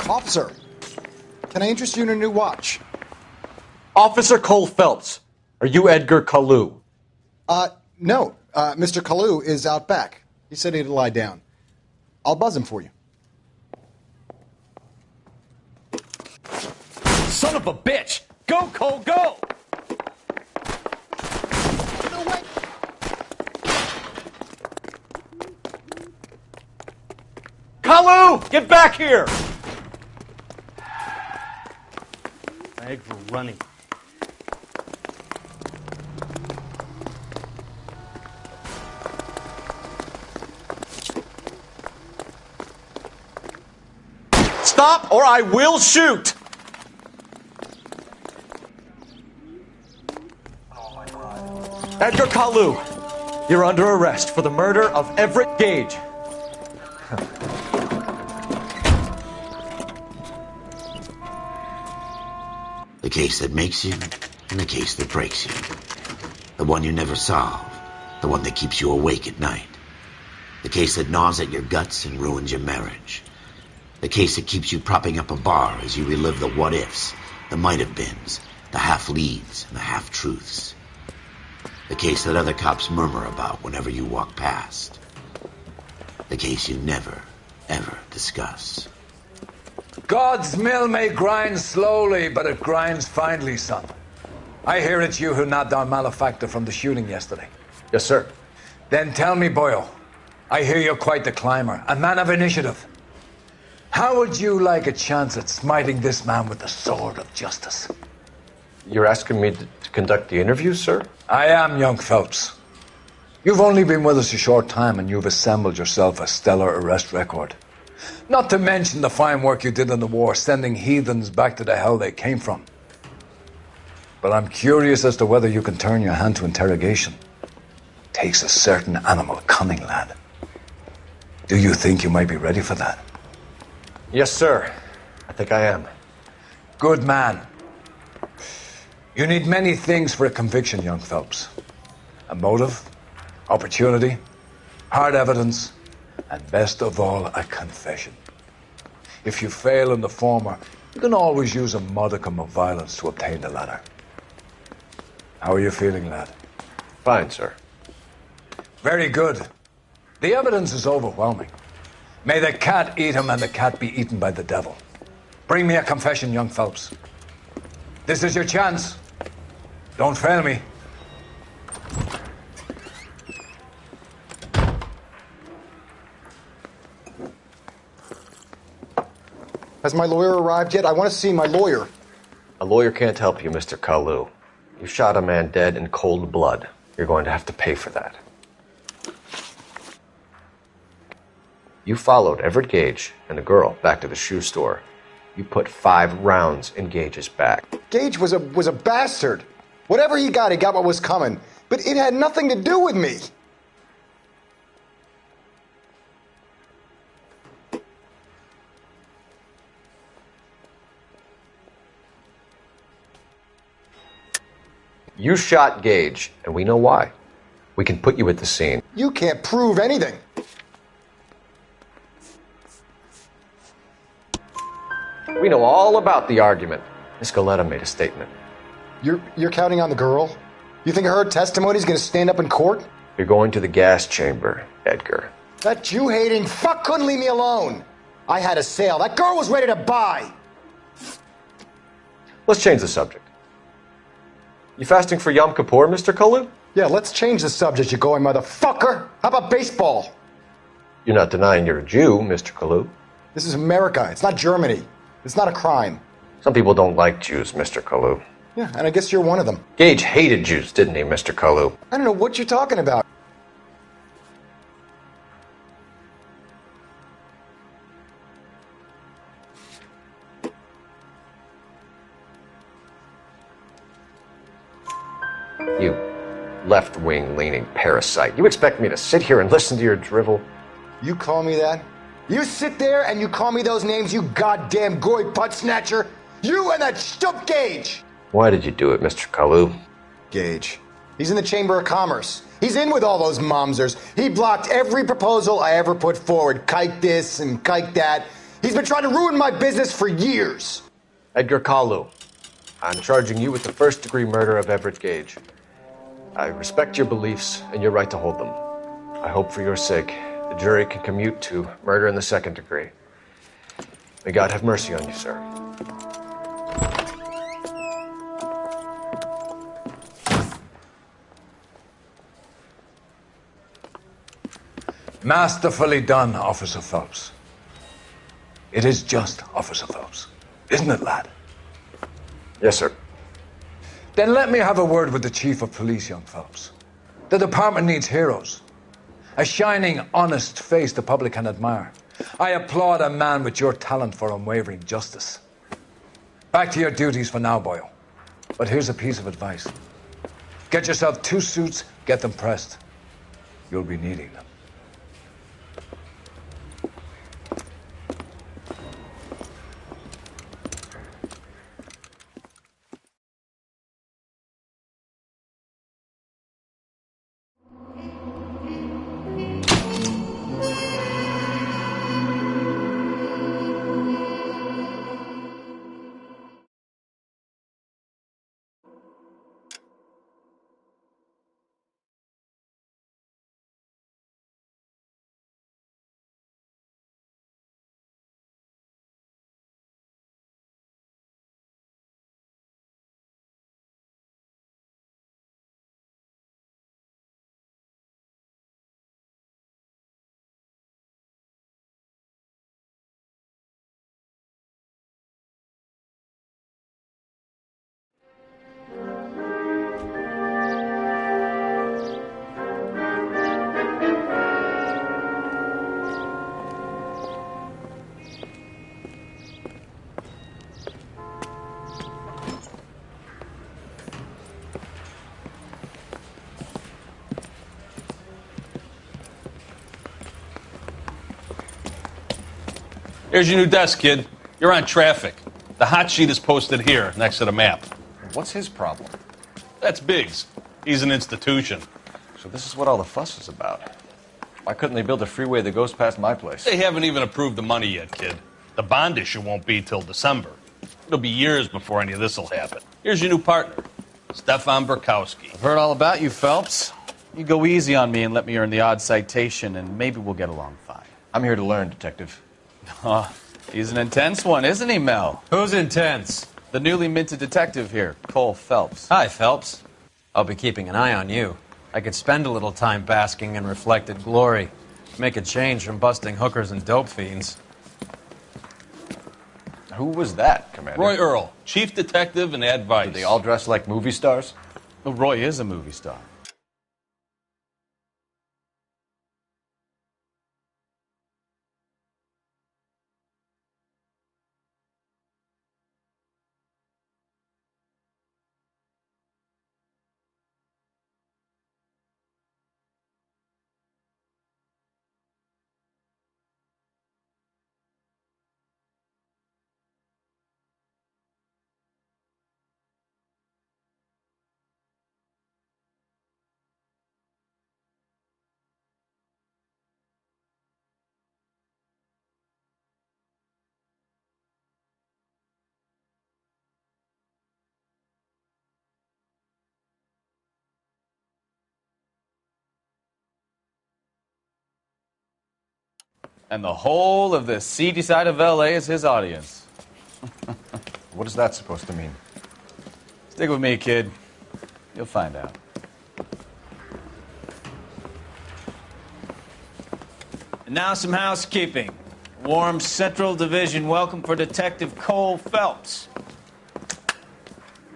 Officer, can I interest you in a new watch? Officer Cole Phelps, are you Edgar Kalu? No. Mr. Kalu is out back. He said he'd lie down. I'll buzz him for you. Son of a bitch! Go, Cole, go! No way! Kalu! Get back here! Thanks for running. Stop or I will shoot! Edgar Kalu, you're under arrest for the murder of Everett Gage. The case that makes you, and the case that breaks you. The one you never solve, the one that keeps you awake at night. The case that gnaws at your guts and ruins your marriage. The case that keeps you propping up a bar as you relive the what-ifs, the might-have-beens, the half-leads, and the half-truths. The case that other cops murmur about whenever you walk past. The case you never, ever discuss. God's mill may grind slowly, but it grinds finely, son. I hear it's you who nabbed our malefactor from the shooting yesterday. Yes, sir. Then tell me, Boyle, I hear you're quite the climber, a man of initiative. How would you like a chance at smiting this man with the sword of justice? You're asking me to conduct the interview, sir? I am, young Phelps. You've only been with us a short time and you've assembled yourself a stellar arrest record. Not to mention the fine work you did in the war, sending heathens back to the hell they came from. But I'm curious as to whether you can turn your hand to interrogation. Takes a certain animal cunning, lad. Do you think you might be ready for that? Yes, sir. I think I am. Good man. You need many things for a conviction, young Phelps. A motive, opportunity, hard evidence, and best of all, a confession. If you fail in the former, you can always use a modicum of violence to obtain the latter. How are you feeling, lad? Fine, sir. Very good. The evidence is overwhelming. May the cat eat him and the cat be eaten by the devil. Bring me a confession, young Phelps. This is your chance. Don't fail me. Has my lawyer arrived yet? I want to see my lawyer. A lawyer can't help you, Mr. Kalu. You shot a man dead in cold blood. You're going to have to pay for that. You followed Everett Gage and the girl back to the shoe store. You put 5 rounds in Gage's back. Gage was a bastard. Whatever he got what was coming. But it had nothing to do with me. You shot Gage, and we know why. We can put you at the scene. You can't prove anything. We know all about the argument. Miss Galetta made a statement. You're counting on the girl? You think her testimony's gonna stand up in court? You're going to the gas chamber, Edgar. That Jew-hating fuck couldn't leave me alone. I had a sale. That girl was ready to buy. Let's change the subject. You fasting for Yom Kippur, Mr. Kalu? Yeah, let's change the subject, you going motherfucker. How about baseball? You're not denying you're a Jew, Mr. Kalu. This is America. It's not Germany. It's not a crime. Some people don't like Jews, Mr. Kalu. Yeah, and I guess you're one of them. Gage hated Jews, didn't he, Mr. Kalu? I don't know what you're talking about. You left-wing leaning parasite. You expect me to sit here and listen to your drivel? You call me that? You sit there and you call me those names, you goddamn goy putt snatcher? You and that stump Gage! Why did you do it, Mr. Kalu? Gage. He's in the Chamber of Commerce. He's in with all those momsers. He blocked every proposal I ever put forward. Kike this and kike that. He's been trying to ruin my business for years. Edgar Kalu, I'm charging you with the first-degree murder of Everett Gage. I respect your beliefs and your right to hold them. I hope for your sake the jury can commute to murder in the second degree. May God have mercy on you, sir. Masterfully done, Officer Phelps. It is just, Officer Phelps. Isn't it, lad? Yes, sir. Then let me have a word with the Chief of Police, young Phelps. The department needs heroes. A shining, honest face the public can admire. I applaud a man with your talent for unwavering justice. Back to your duties for now, boyo. But here's a piece of advice. Get yourself 2 suits, get them pressed. You'll be needing them. Here's your new desk, kid. You're on traffic. The hot sheet is posted here, next to the map. What's his problem? That's Biggs. He's an institution. So this is what all the fuss is about. Why couldn't they build a freeway that goes past my place? They haven't even approved the money yet, kid. The bond issue won't be till December. It'll be years before any of this will happen. Here's your new partner, Stefan Burkowski. I've heard all about you, Phelps. You go easy on me and let me earn the odd citation, and maybe we'll get along fine. I'm here to learn, Detective. Oh, he's an intense one, isn't he, Mel? Who's intense? The newly minted detective here, Cole Phelps. Hi, Phelps. I'll be keeping an eye on you. I could spend a little time basking in reflected glory. Make a change from busting hookers and dope fiends. Who was that, Commander? Roy Earl, chief detective and advice. Do they all dress like movie stars? Well, Roy is a movie star. And the whole of the seedy side of L.A. is his audience. What is that supposed to mean? Stick with me, kid. You'll find out. And now some housekeeping. Warm Central Division welcome for Detective Cole Phelps.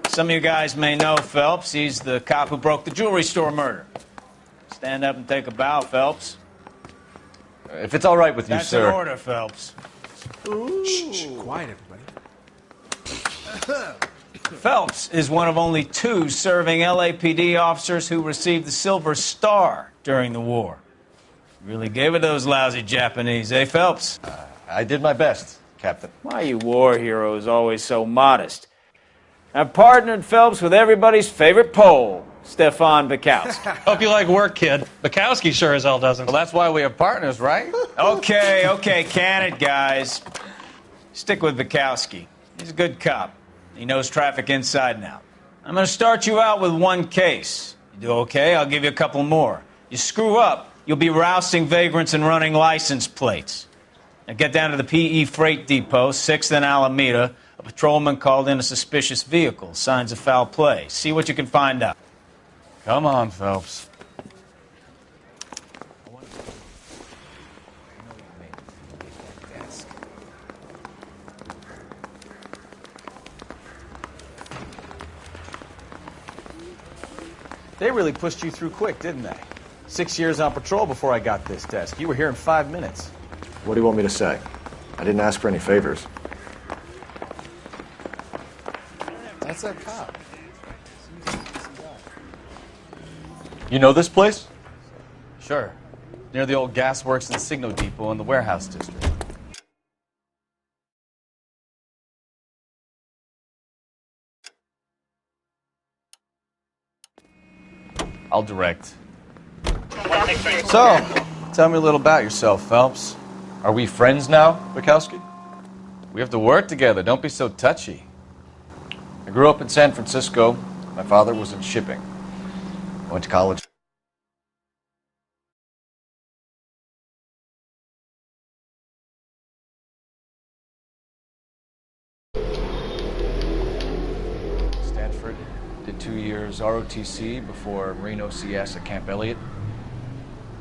Some of you guys may know Phelps. He's the cop who broke the jewelry store murder. Stand up and take a bow, Phelps. If it's all right with you, That's sir. That's an order, Phelps. Shh, quiet, everybody. Phelps is one of only 2 serving LAPD officers who received the Silver Star during the war. Really gave it those lousy Japanese, eh, Phelps? I did my best, Captain. Why are you war heroes always so modest? I've partnered Phelps with everybody's favorite Pole, Stefan Bukowski. Hope you like work, kid. Bukowski sure as hell doesn't. Well, that's why we have partners, right? Okay, can it, guys. Stick with Bukowski. He's a good cop. He knows traffic inside and out. I'm going to start you out with 1 case. You do okay, I'll give you a couple more. You screw up, you'll be rousting vagrants and running license plates. Now get down to the PE Freight Depot, 6th and Alameda. A patrolman called in a suspicious vehicle. Signs of foul play. See what you can find out. Come on, Phelps. They really pushed you through quick, didn't they? 6 years on patrol before I got this desk. You were here in 5 minutes. What do you want me to say? I didn't ask for any favors. That's that cop. You know this place? Sure. Near the old gasworks and Signo Depot in the warehouse district. I'll direct. So, tell me a little about yourself, Phelps. Are we friends now, Bukowski? We have to work together. Don't be so touchy. I grew up in San Francisco. My father was in shipping. I went to college. Stanford. Did 2 years ROTC before Marine OCS at Camp Elliott.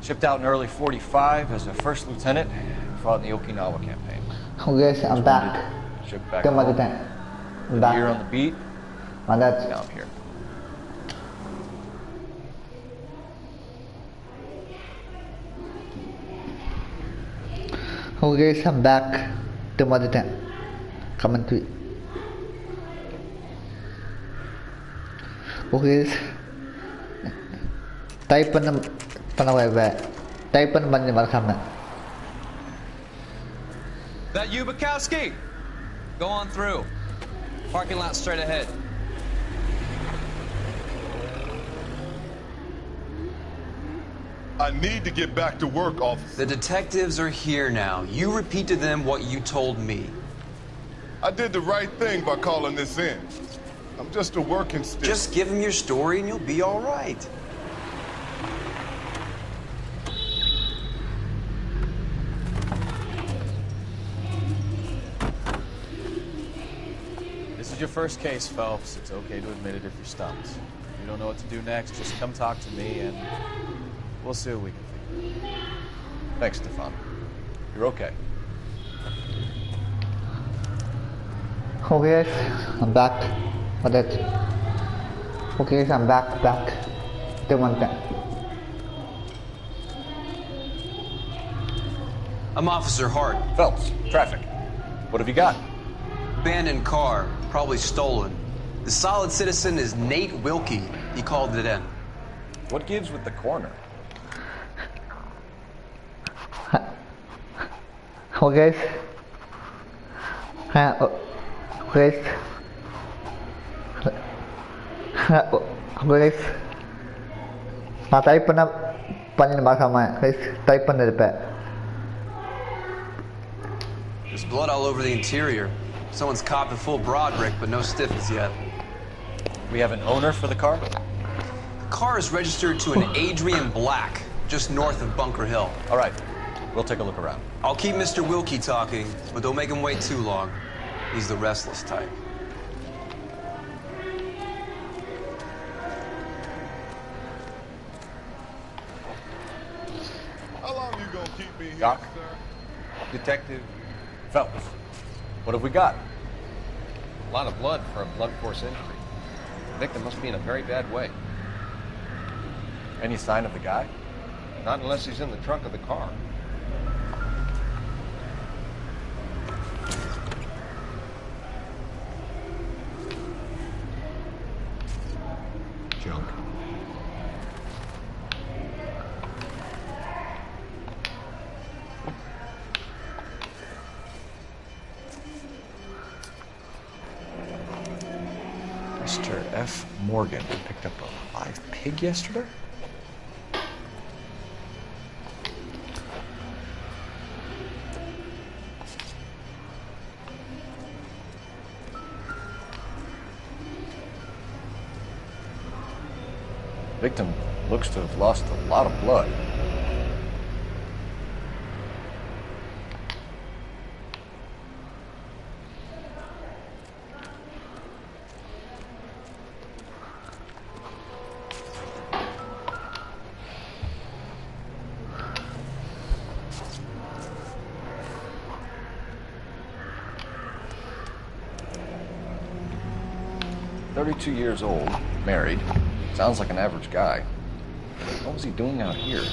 Shipped out in early '45 as a first lieutenant. Fought in the Okinawa campaign. Okay, I'm back. Shipped back Come on, home. I'm back. Here on the beat. On that. Now I'm here. Okay, I'm back. To mother time. Come on, tweet. Okay. Type web. Type on money markama. That you, Bukowski? Go on through. Parking lot straight ahead. I need to get back to work, officer. The detectives are here now. You repeat to them what you told me. I did the right thing by calling this in. I'm just a working stick. Just give them your story and you'll be all right. This is your first case, Phelps. It's okay to admit it if you're stumped. If you don't know what to do next, just come talk to me and we'll see what we can figure. Thanks, Stefan. You're okay. Okay, I'm back. For that. Okay, I'm back. To one time. I'm Officer Hart. Phelps, traffic. What have you got? Abandoned car, probably stolen. The solid citizen is Nate Wilkie. He called it in. What gives with the corner? Okay. Okay. Okay. Type na panin markama. Type na repair. There's blood all over the interior. Someone's copped a full Broderick, but no stiffness yet. We have an owner for the car? The car is registered to an Adrian Black, just north of Bunker Hill. All right. We'll take a look around. I'll keep Mr. Wilkie talking, but don't make him wait too long. He's the restless type. How long you gonna keep me here, Doc? sir? Detective Phelps. What have we got? A lot of blood for a blunt force injury. The victim must be in a very bad way. Any sign of the guy? Not unless he's in the trunk of the car. Junk. Mr. F. Morgan picked up a live pig yesterday? Victim looks to have lost a lot of blood. "32 years old, married. Sounds like an average guy. What was he doing out here?"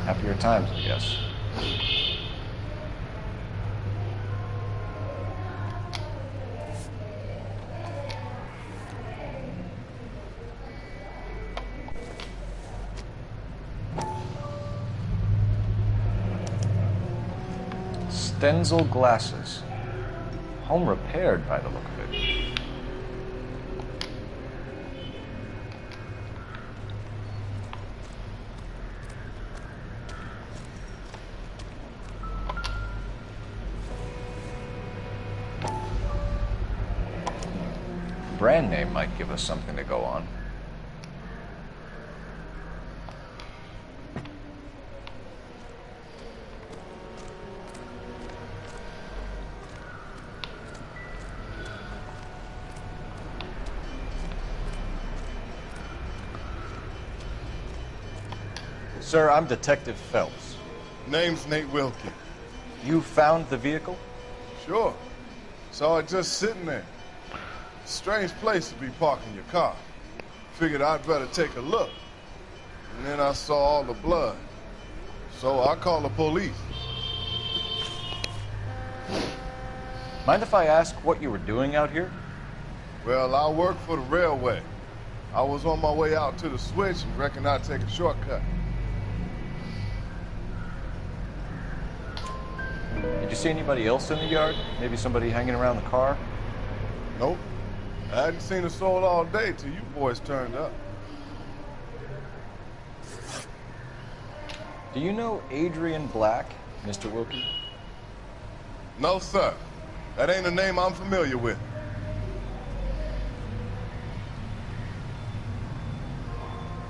Happier times, I guess. Stenzel glasses. Home repaired by the look of it. Brand name might give us something to go on. Sir, I'm Detective Phelps. Name's Nate Wilkie. You found the vehicle? Sure. Saw it just sitting there. Strange place to be parking your car. Figured I'd better take a look. And then I saw all the blood. So I called the police. Mind if I ask what you were doing out here? Well, I work for the railway. I was on my way out to the switch and reckoned I'd take a shortcut. Did you see anybody else in the yard? Maybe somebody hanging around the car? Nope. I hadn't seen a soul all day till you boys turned up. Do you know Adrian Black, Mr. Wilkie? No, sir. That ain't a name I'm familiar with.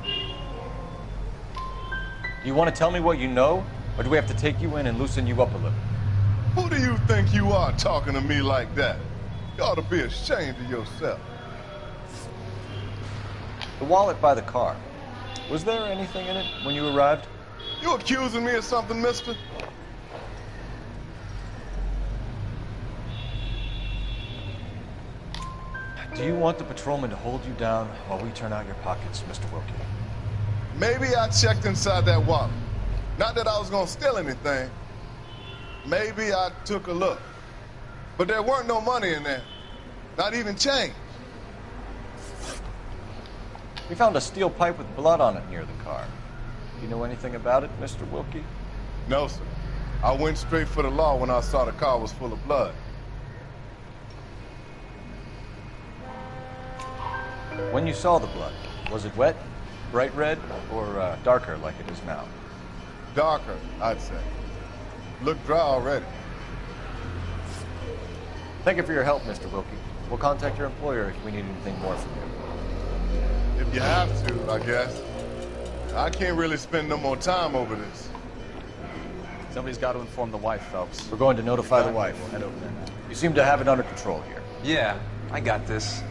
Do you want to tell me what you know, or do we have to take you in and loosen you up a little? Who do you think you are talking to me like that? You ought to be ashamed of yourself. The wallet by the car. Was there anything in it when you arrived? You accusing me of something, mister? Do you want the patrolman to hold you down while we turn out your pockets, Mr. Wilkie? Maybe I checked inside that wallet. Not that I was gonna steal anything. Maybe I took a look. But there weren't no money in there. Not even change. We found a steel pipe with blood on it near the car. Do you know anything about it, Mr. Wilkie? No, sir. I went straight for the law when I saw the car was full of blood. When you saw the blood, was it wet, bright red, or darker like it is now? Darker, I'd say. Looked dry already. Thank you for your help, Mr. Wilkie. We'll contact your employer if we need anything more from you. If you have to, I guess. I can't really spend no more time over this. Somebody's got to inform the wife, Phelps. We're going to notify the wife. We'll head over there now. You seem to have it under control here. Yeah, I got this.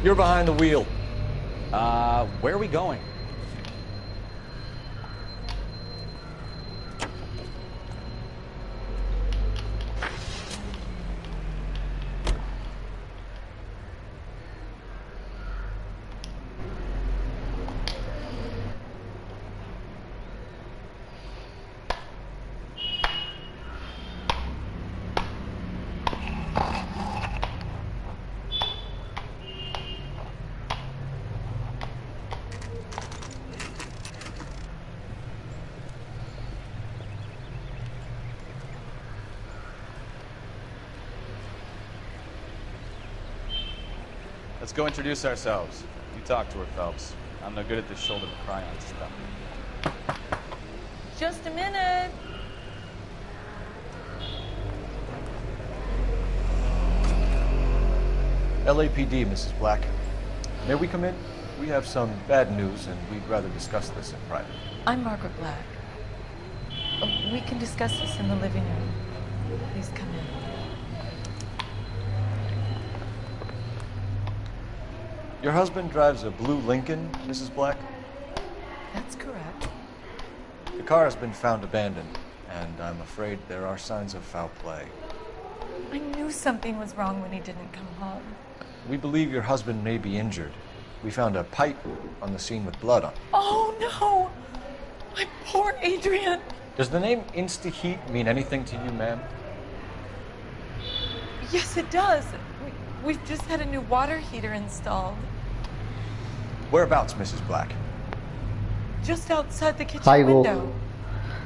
You're behind the wheel. Where are we going? Let's go introduce ourselves. You talk to her, Phelps. I'm no good at this shoulder to cry on stuff. Just a minute. LAPD, Mrs. Black. May we come in? We have some bad news, and we'd rather discuss this in private. I'm Margaret Black. Oh, we can discuss this in the living room. Please come in. Your husband drives a blue Lincoln, Mrs. Black? That's correct. The car has been found abandoned, and I'm afraid there are signs of foul play. I knew something was wrong when he didn't come home. We believe your husband may be injured. We found a pipe on the scene with blood on it. Oh, no! My poor Adrian! Does the name Insta-Heat mean anything to you, ma'am? Yes, it does. We've just had a new water heater installed. Whereabouts, Mrs. Black? Just outside the kitchen window.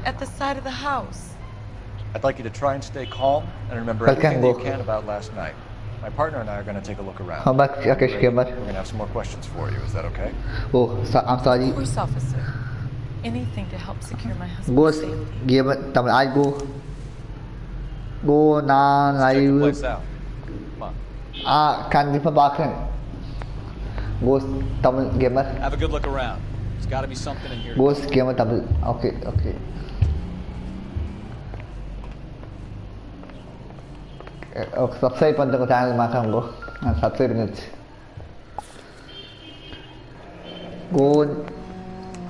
At the side of the house. I'd like you to try and stay calm and remember everything that you can about last night. My partner and I are going to take a look around. We're going to have some more questions for you. Is that okay? Oh, I'm sorry. Of course, officer. Anything to help secure my husband's safety. Game tầm ai go na live. Place out. Come on. Can you back in? Go tầm game. Have a good look around. There's got to be something in here. Go game tầm. Okay. Subscribe untuk channel makan go. Subscribe ni. Go.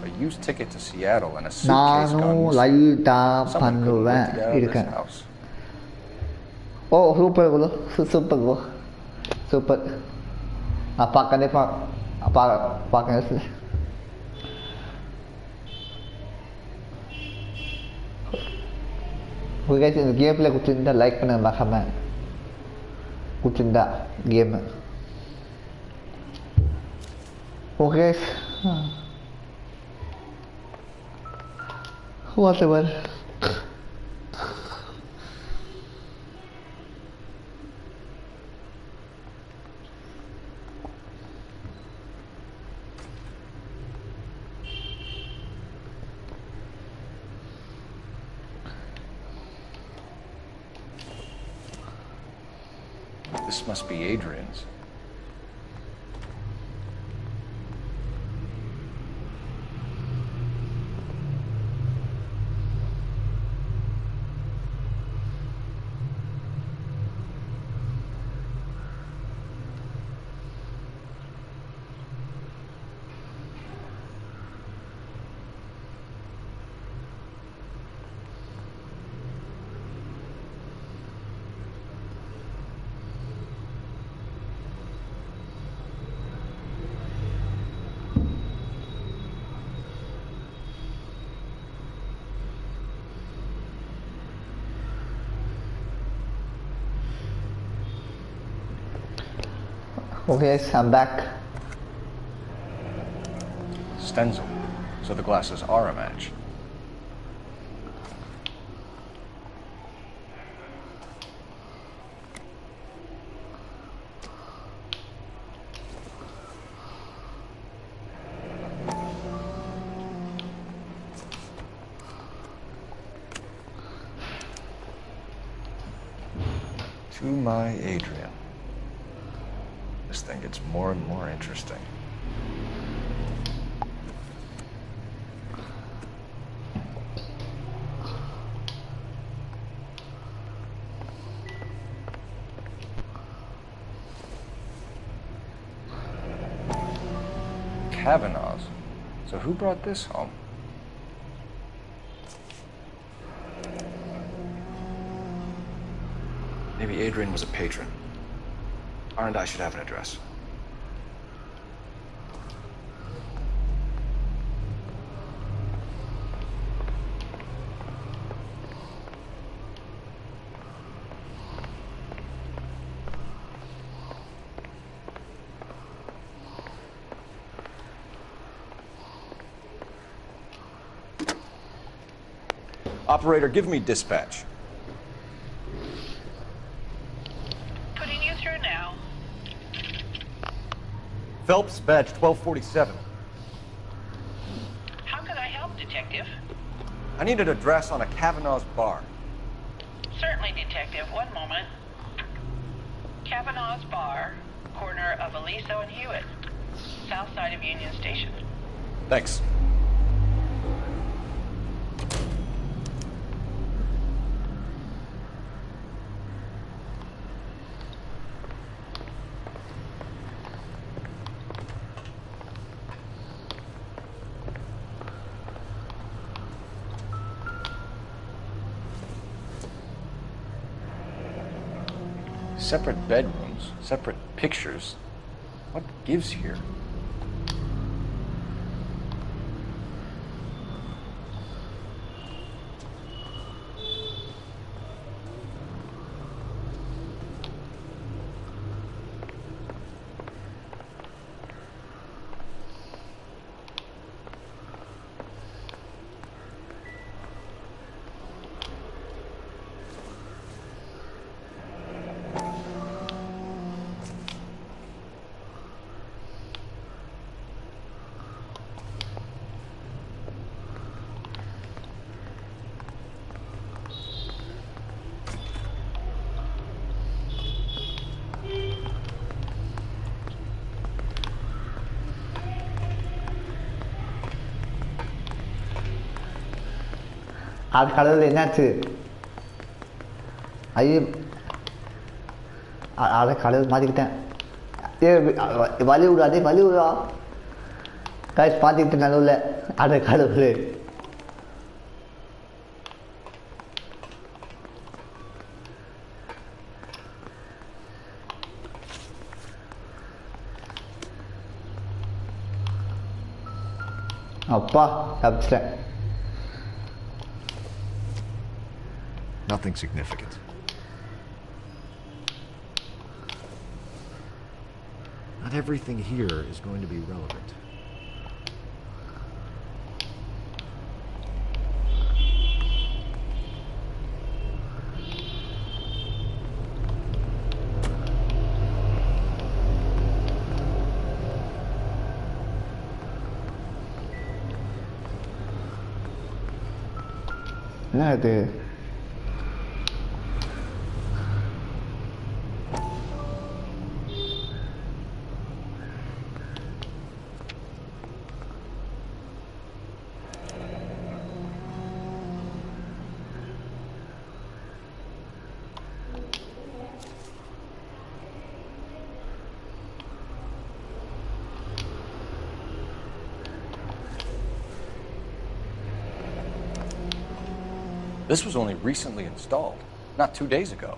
A used ticket to Seattle and a suitcase gone missing. Someone could have lived it out of this house. Oh, super go. Super. Apa kan dia apa kan dia? Guys, இந்த கேம்ல குடிச்சிருந்தா like பண்ணுங்க மறக்காம. குடிச்சிருந்தா game. Okay. Whatever. This must be Adrian's. Okay, I'm back. Stenzel. So the glasses are a match. To my Adrian. This thing gets more and more interesting. Kavanaugh's. So who brought this home? Maybe Adrian was a patron. R&I should have an address. Operator, give me dispatch. Putting you through now. Phelps, badge 1247. How can I help, Detective? I need an address on a Kavanaugh's bar. Certainly, Detective. One moment. Kavanaugh's Bar, corner of Aliso and Hewitt, south side of Union Station. Thanks. Separate bedrooms, separate pictures. What gives here? அது கடவுள் என்னாச்சு ஐயோ அதை கடவுள் மாற்றிக்கிட்டேன் வலி விடாதே வலி விடா காய்ச்சி பார்த்துக்கிட்டு நடுவில் அதை கடவுள் அப்பா தப்பிச்சிட்டேன். Nothing significant. Not everything here is going to be relevant. என்ன இது This was only recently installed, not 2 days ago.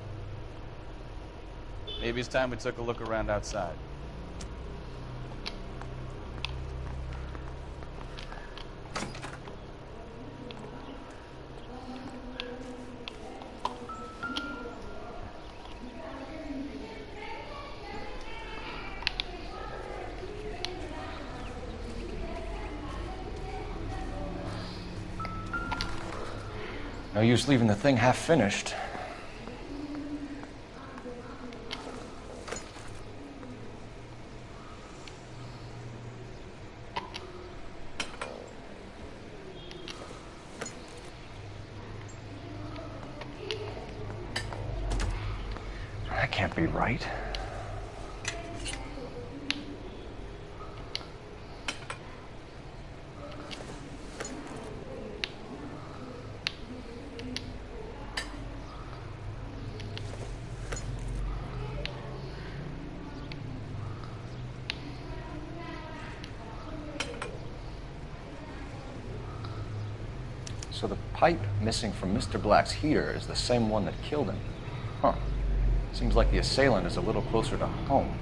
Maybe it's time we took a look around outside. No use leaving the thing half finished. can't be right. So the pipe missing from Mr. Black's heater is the same one that killed him. Huh. Seems like the assailant is a little closer to home.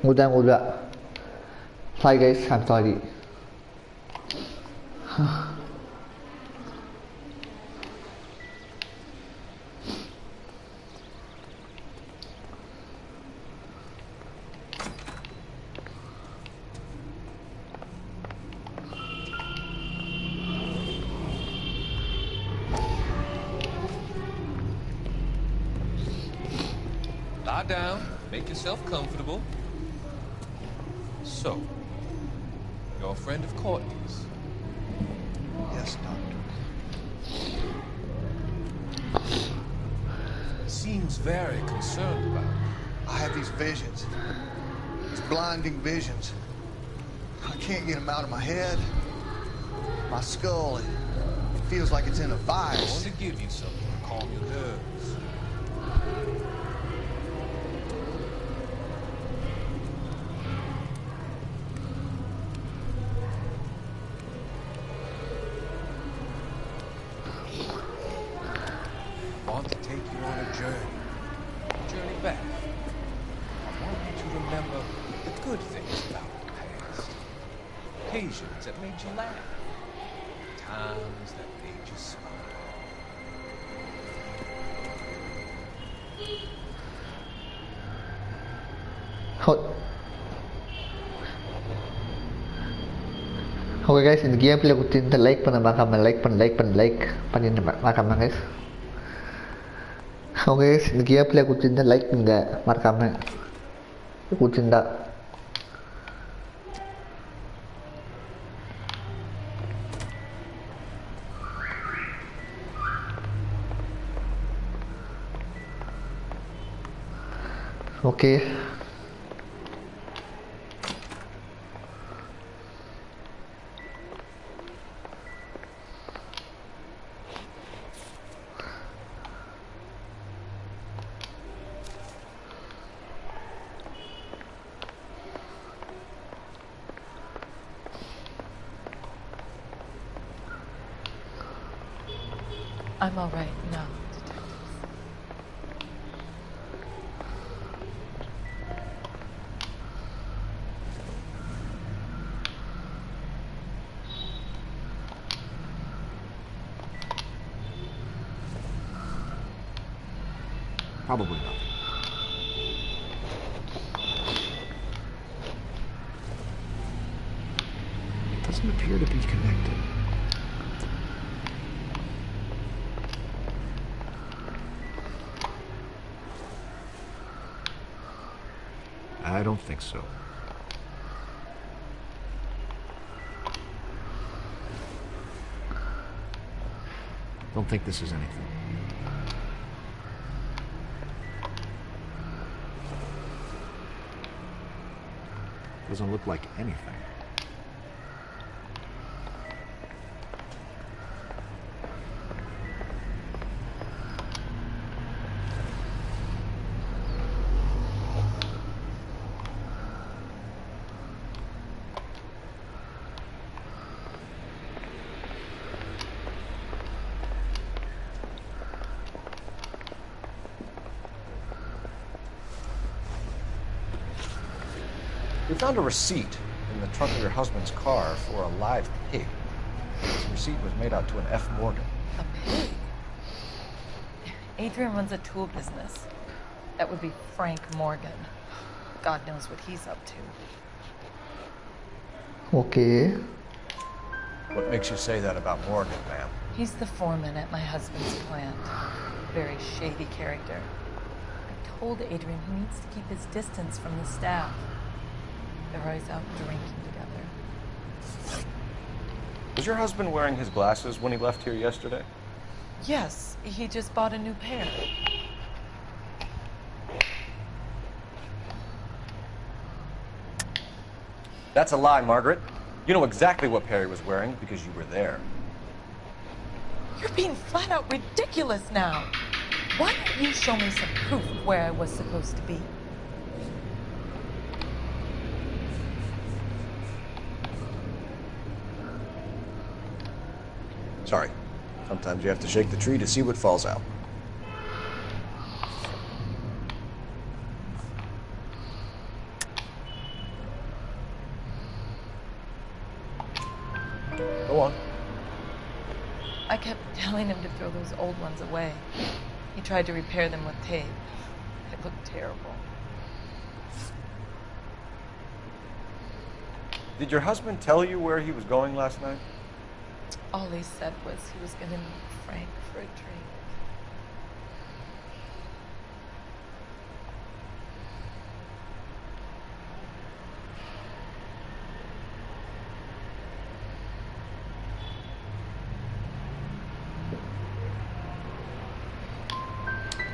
Mudah. Sorry guys, I'm sorry. Lie down, make yourself comfortable. So, you're a friend of Courtney's? Yes, Doctor. Seems very concerned about it. I have these visions. These blinding visions. I can't get them out of my head. My skull, it feels like it's in a I vice. want to give you something to calm your nerves. I want to take you on a journey back. I want you to remember the good things about the past. Occasions that made you laugh. Times that made you smile. Okay guys, இந்த game play குத்தி இந்த like பண்ண மறக்காம like பண்ணிட்டு மறக்காம guys. Okay guys, இந்த game play குத்தி இந்த லைக் பண்ணுங்க மறக்காம குத்திண்டா. Okay. I'm all right now, detective. Probably not. It doesn't appear to be connected. I don't think so. Don't think this is anything. Doesn't look like anything. We found a receipt in the trunk of your husband's car for a live pig. This receipt was made out to an F. Morgan. A pig? Adrian runs a tool business. That would be Frank Morgan. God knows what he's up to. Okay. What makes you say that about Morgan, ma'am? He's the foreman at my husband's plant. Very shady character. I told Adrian he needs to keep his distance from the staff. They're always out drinking together. Was your husband wearing his glasses when he left here yesterday? Yes, he just bought a new pair. That's a lie, Margaret. You know exactly what pair he was wearing because you were there. You're being flat out ridiculous now. Why don't you show me some proof of where I was supposed to be? Sorry. Sometimes you have to shake the tree to see what falls out. Go on. I kept telling him to throw those old ones away. He tried to repair them with tape. It looked terrible. Did your husband tell you where he was going last night? All he said was he was going to meet Frank for a drink.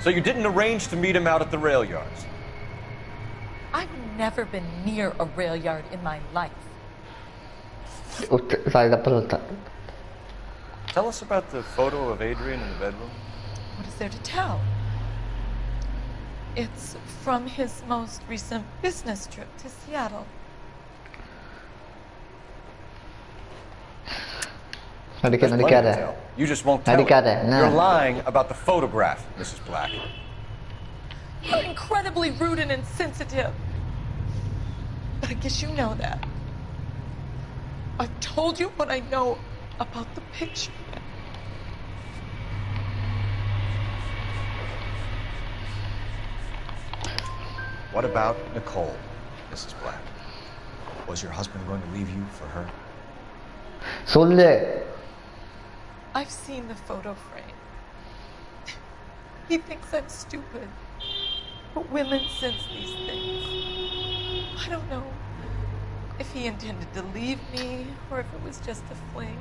So you didn't arrange to meet him out at the rail yards? I've never been near a rail yard in my life. Tell us about the photo of Adrian in the bedroom. What is there to tell? It's from his most recent business trip to Seattle. You just won't tell it. You're lying about the photograph, Mrs. Black. You're incredibly rude and insensitive. But I guess you know that. I've told you what I know about the picture. What about Nicole, Mrs. Black? Was your husband going to leave you for her? I've seen the photo frame. He thinks I'm stupid. But women sense these things. I don't know if he intended to leave me or if it was just a fling.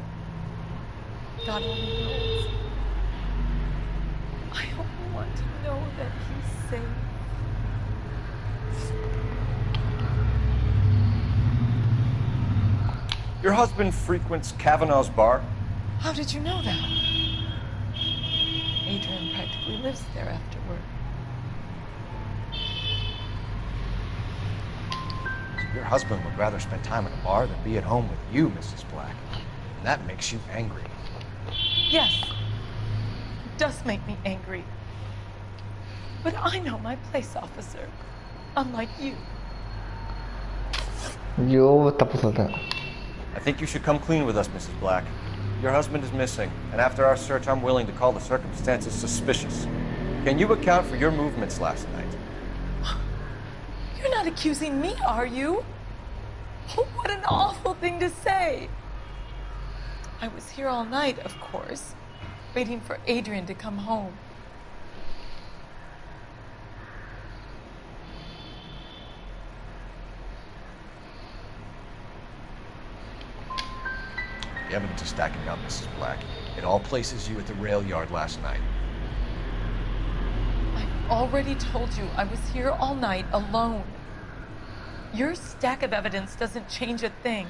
God only knows. I only want to know that he's safe. Your husband frequents Kavanaugh's bar? How did you know that? Adrian practically lives there after work. So your husband would rather spend time at a bar than be at home with you, Mrs. Black. And that makes you angry. Yes, it does make me angry. But I know my place, officer. Unlike you. I think you should come clean with us, Mrs. Black. Your husband is missing, and after our search, I'm willing to call the circumstances suspicious. Can you account for your movements last night? You're not accusing me, are you? Oh, what an awful thing to say. I was here all night, of course, waiting for Adrian to come home. The evidence is stacking up, Mrs. Black. It all places you at the rail yard last night. I've already told you I was here all night alone. Your stack of evidence doesn't change a thing.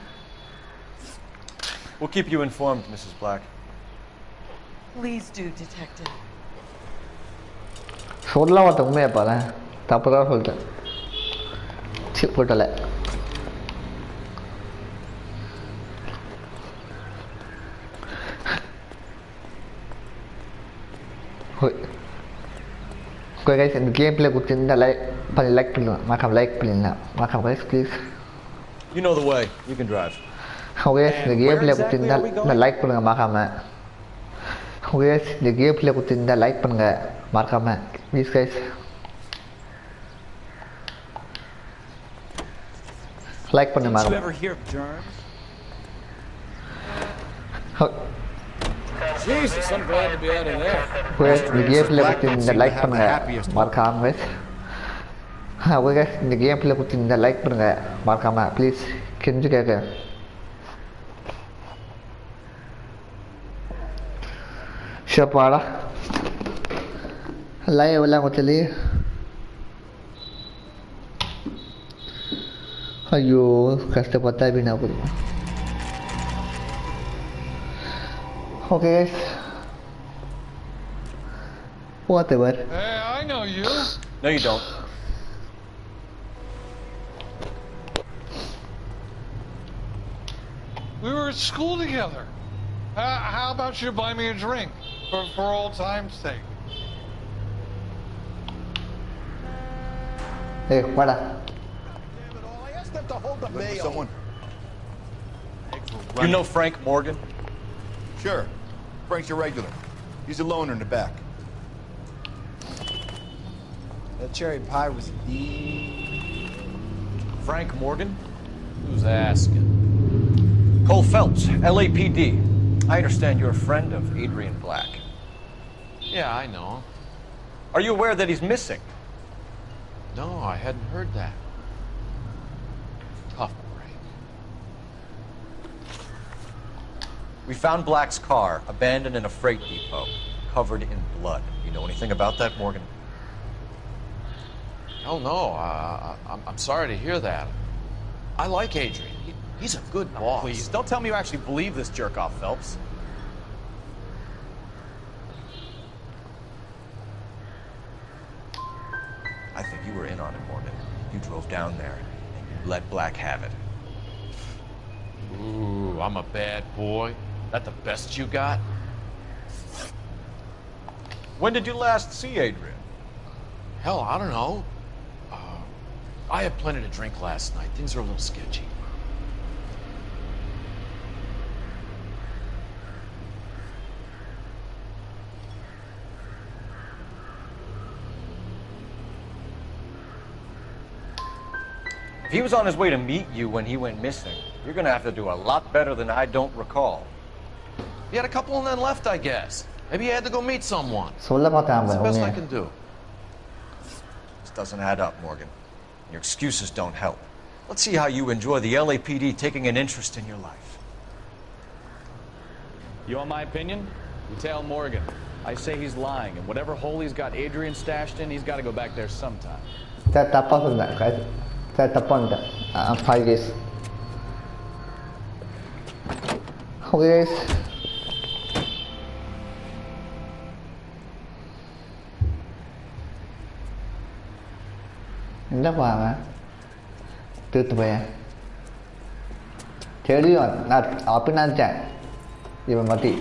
We'll keep you informed, Mrs. Black. Please do, Detective. guys, in the gameplay kutinda like guys, please. You know the way. You can drive. Guys, the gameplay kutinda like பண்ணுங்க guys, the gameplay kutinda like பண்ணுங்க மறக்காம please guys. Like பண்ணுங்க Did you ever hear of germs? Jesus, I'm glad to be out of there. Guys, இந்த கேம்ல பத்தி இந்த like பண்ணுங்க மறக்காம guys. ஓகே guys, இந்த கேம்ல பத்தி இந்த லைக் பண்ணுங்க மறக்காம ப்ளீஸ் கெஞ்சு கேட்க. ஷப்பாடா லைவ் எல்லாம் கொச்சலி. ஐயோ கஷ்டப்பட்டா வீணா போதும். Okay guys. Whatever. Hey, I know you. No, you don't. We were at school together. How about you buy me a drink for old time's sake? Hey, what? I asked them to hold the mail. Someone. You know Frank Morgan? Sure. Frank's your regular. He's a loner in the back. That cherry pie was Frank Morgan? Who's asking? Cole Phelps, LAPD. I understand you're a friend of Adrian Black. Yeah, I know. Are you aware that he's missing? No, I hadn't heard that. Tough break. We found Black's car abandoned in a freight depot, covered in blood. You know anything about that, Morgan? Oh, no. I'm sorry to hear that. I like Adrian. He's a good boss. Please, don't tell me you actually believe this jerk-off, Phelps. I think you were in on it, Morgan. You drove down there, and you let Black have it. Ooh, I'm a bad boy. That the best you got? When did you last see Adrian? Hell, I don't know. I had plenty to drink last night. Things are a little sketchy. If he was on his way to meet you when he went missing, you're gonna have to do a lot better than I don't recall. He had a couple and then left, I guess. Maybe he had to go meet someone. சொல்ல பார்த்தேன் That's the best I can do. This doesn't add up, Morgan. Your excuses don't help. Let's see how you enjoy the LAPD taking an interest in your life. You want my opinion? You tell Morgan. I say he's lying, and whatever hole he's got Adrian stashed in, he's got to go back there sometime. Saya தப்பா சொன்னேன் guys. Saya தப்பா வந்துட்டேன். I'm sorry guys. Okay guys. என்னப்பா அவன் தீர்த்து போயேன் தெரியும் நான் அப்படி நினச்சேன் இவன் பற்றி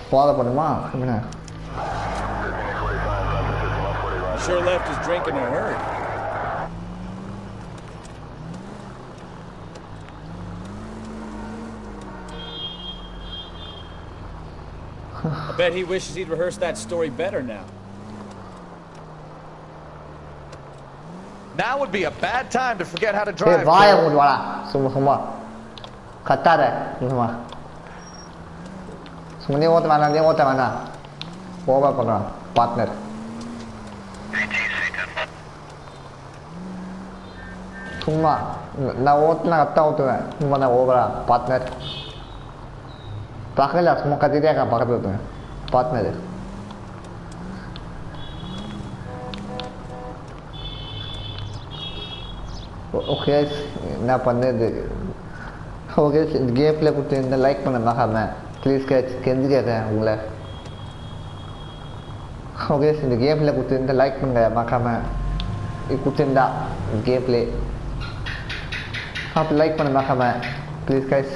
ஃபாலோ பண்ணுமா அப்படின்னா Sure left his drink in a hurry. I bet he wishes he'd rehearsed that story better now. Now would be a bad time to forget how to ஏய் drive. வாயை மூடு வாடா சும்மா கத்தாத சும்மா சும்மா நீ ஓட்ட வேணாம் ஓவர் பண்ணுறான் பார்ட்னர் சும்மா நான் ஓட்டுனா கரெக்டாக ஓட்டுவேன் சும்மா நான் ஓவரா பார்ட்னர் பக்கத்தில் சும்மா கத்திட்டே இருக்கேன் பக்கத்தில் ஓட்டுவேன் பார்ட்னர் ஓகே என்ன பண்ணுது ஓகே இந்த கேம் பிளே கொடுத்து இந்த லைக் பண்ண மறக்காம ப்ளீஸ் கெஞ்சு கேட்குறேன் உங்களை ஓகே இந்த கேம் பிளே கொடுத்து இந்த லைக் பண்ணுங்க மறக்காம இது கொடுத்துருந்தா கேம் பிளே அப்படி லைக் பண்ண மறக்காம ப்ளீஸ் கைஸ்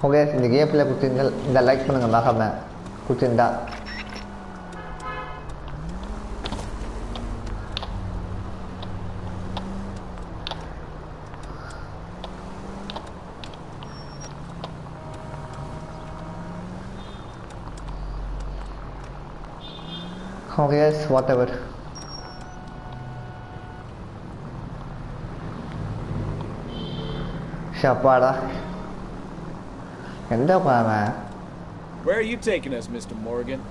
ஓகே இந்த கேம் பிளே கொடுத்து இந்த லைக் பண்ணுங்க மறக்காம கொடுத்துருந்தா Okay guys, whatever. Shapada. Where are you taking us, Mr. Morgan?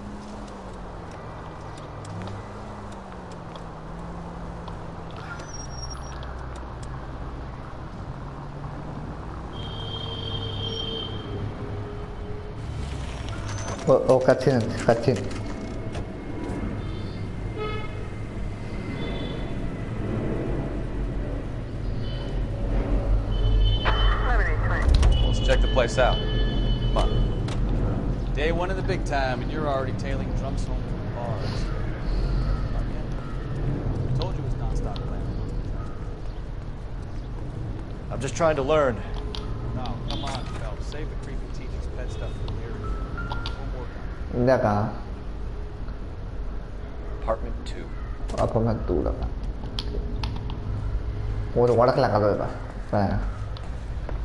Oh, cutscene. Let's check the place out. Come on. Day one of the big time, and you're already tailing drunks home from the bars. I told you it was non-stop planning. I'm just trying to learn. No, come on, Phelps. Save the creepy teacher's pet stuff for later. One more time. Enggak kah? Apartment 2. Apartment 2 dah kah? Oh, ada kelang kalau dah. Saya.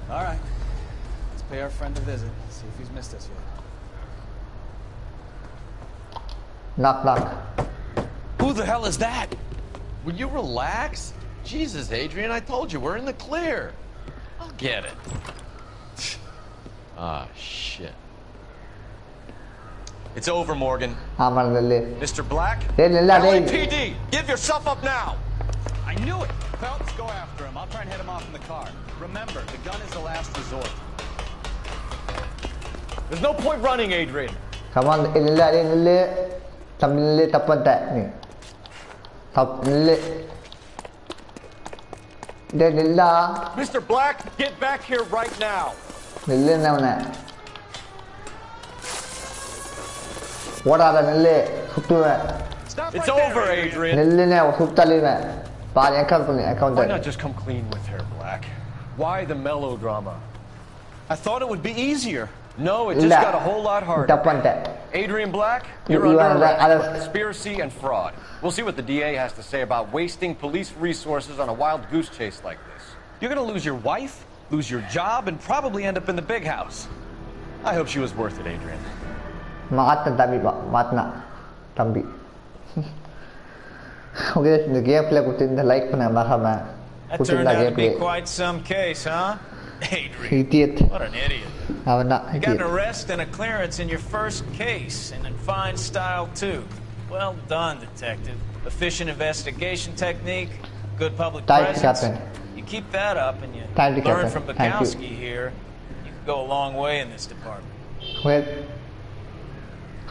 All right. Let's pay our friend a visit. See if he's missed us yet. Knock. Who the hell is that? Will you relax? Jesus, Adrian, I told you, we're in the clear. I'll get it. Ah, shit. It's over, Morgan. Mr. Black? LAPD, give yourself up now! I knew it! Phelps, go after him. I'll try and head him off in the car. Remember, the gun is the last resort. There's no point running, Adrian. Come on, sambil tapan tak ni. Mr. Black, get back here right now. It's over, Adrian. Why not just come clean with her, Black? Why the melodrama? I thought it would be easier. No, it just got a whole lot harder. Adrian Black, you're under arrest for conspiracy and fraud. We'll see what the DA has to say about wasting police resources on a wild goose chase like this. You're gonna lose your wife, lose your job, and probably end up in the big house. I hope she was worth it, Adrian. Tambi. Okay, the gameplay within the like That turned out to be quite some case, huh? Adrian. Idiot. What an idiot. You got an arrest and a clearance in your first case, and in fine style, too. Well done, detective. Efficient investigation technique, good public presence. You keep that up, and you learn from Bukowski here, you can go a long way in this department.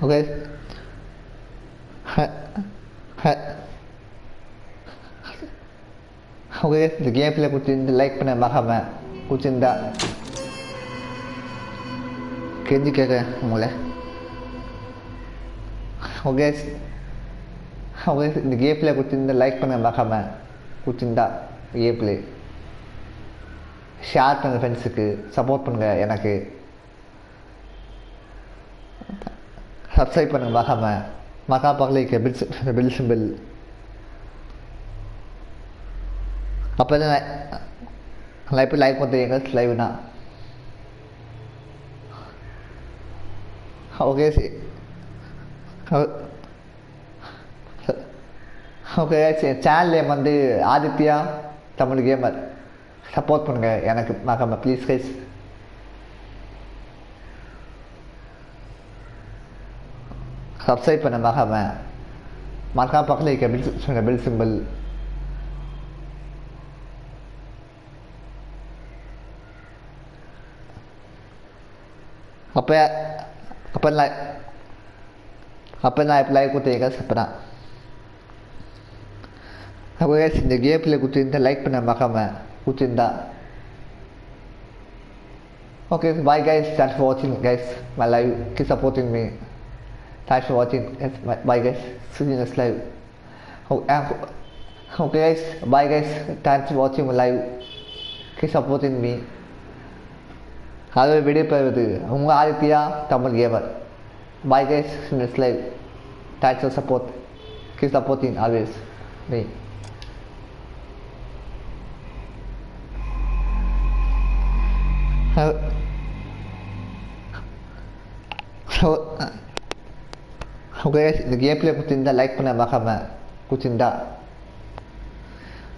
Okay. Okay, the gameplay within the like within the Kenji kaya mulai. Okay, the gameplay within the like within the gameplay. Short and fence support subscribe maka bell symbol. Apa live live na. Okay sih. Okay channel Aditya Tamil gamer support maka please guys. Subscribe maka bell symbol. Apa like guys in the gameplay the like okay, bye guys, thanks for watching guys my live, keep supporting me, thanks for watching, bye guys, see you next live. Okay guys, bye guys, thanks for watching my live, keep supporting me. Hello video Aditya Tamil gamer. Bye guys, see you next live. Thanks for support. Keep supporting always me. Okay guys, இந்த gameplay பிடிச்சிருந்தா like பண்ண மறக்காம பிடிச்சிருந்தா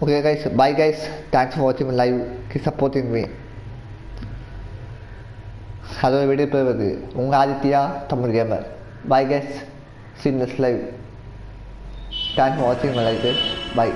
okay guys, bye guys, thanks for watching my live, keep supporting me. அதோட video போவது உங்கள் Aditya Tamil gamer. Bye guys, see you next live. Thanks for watching my live guys, bye.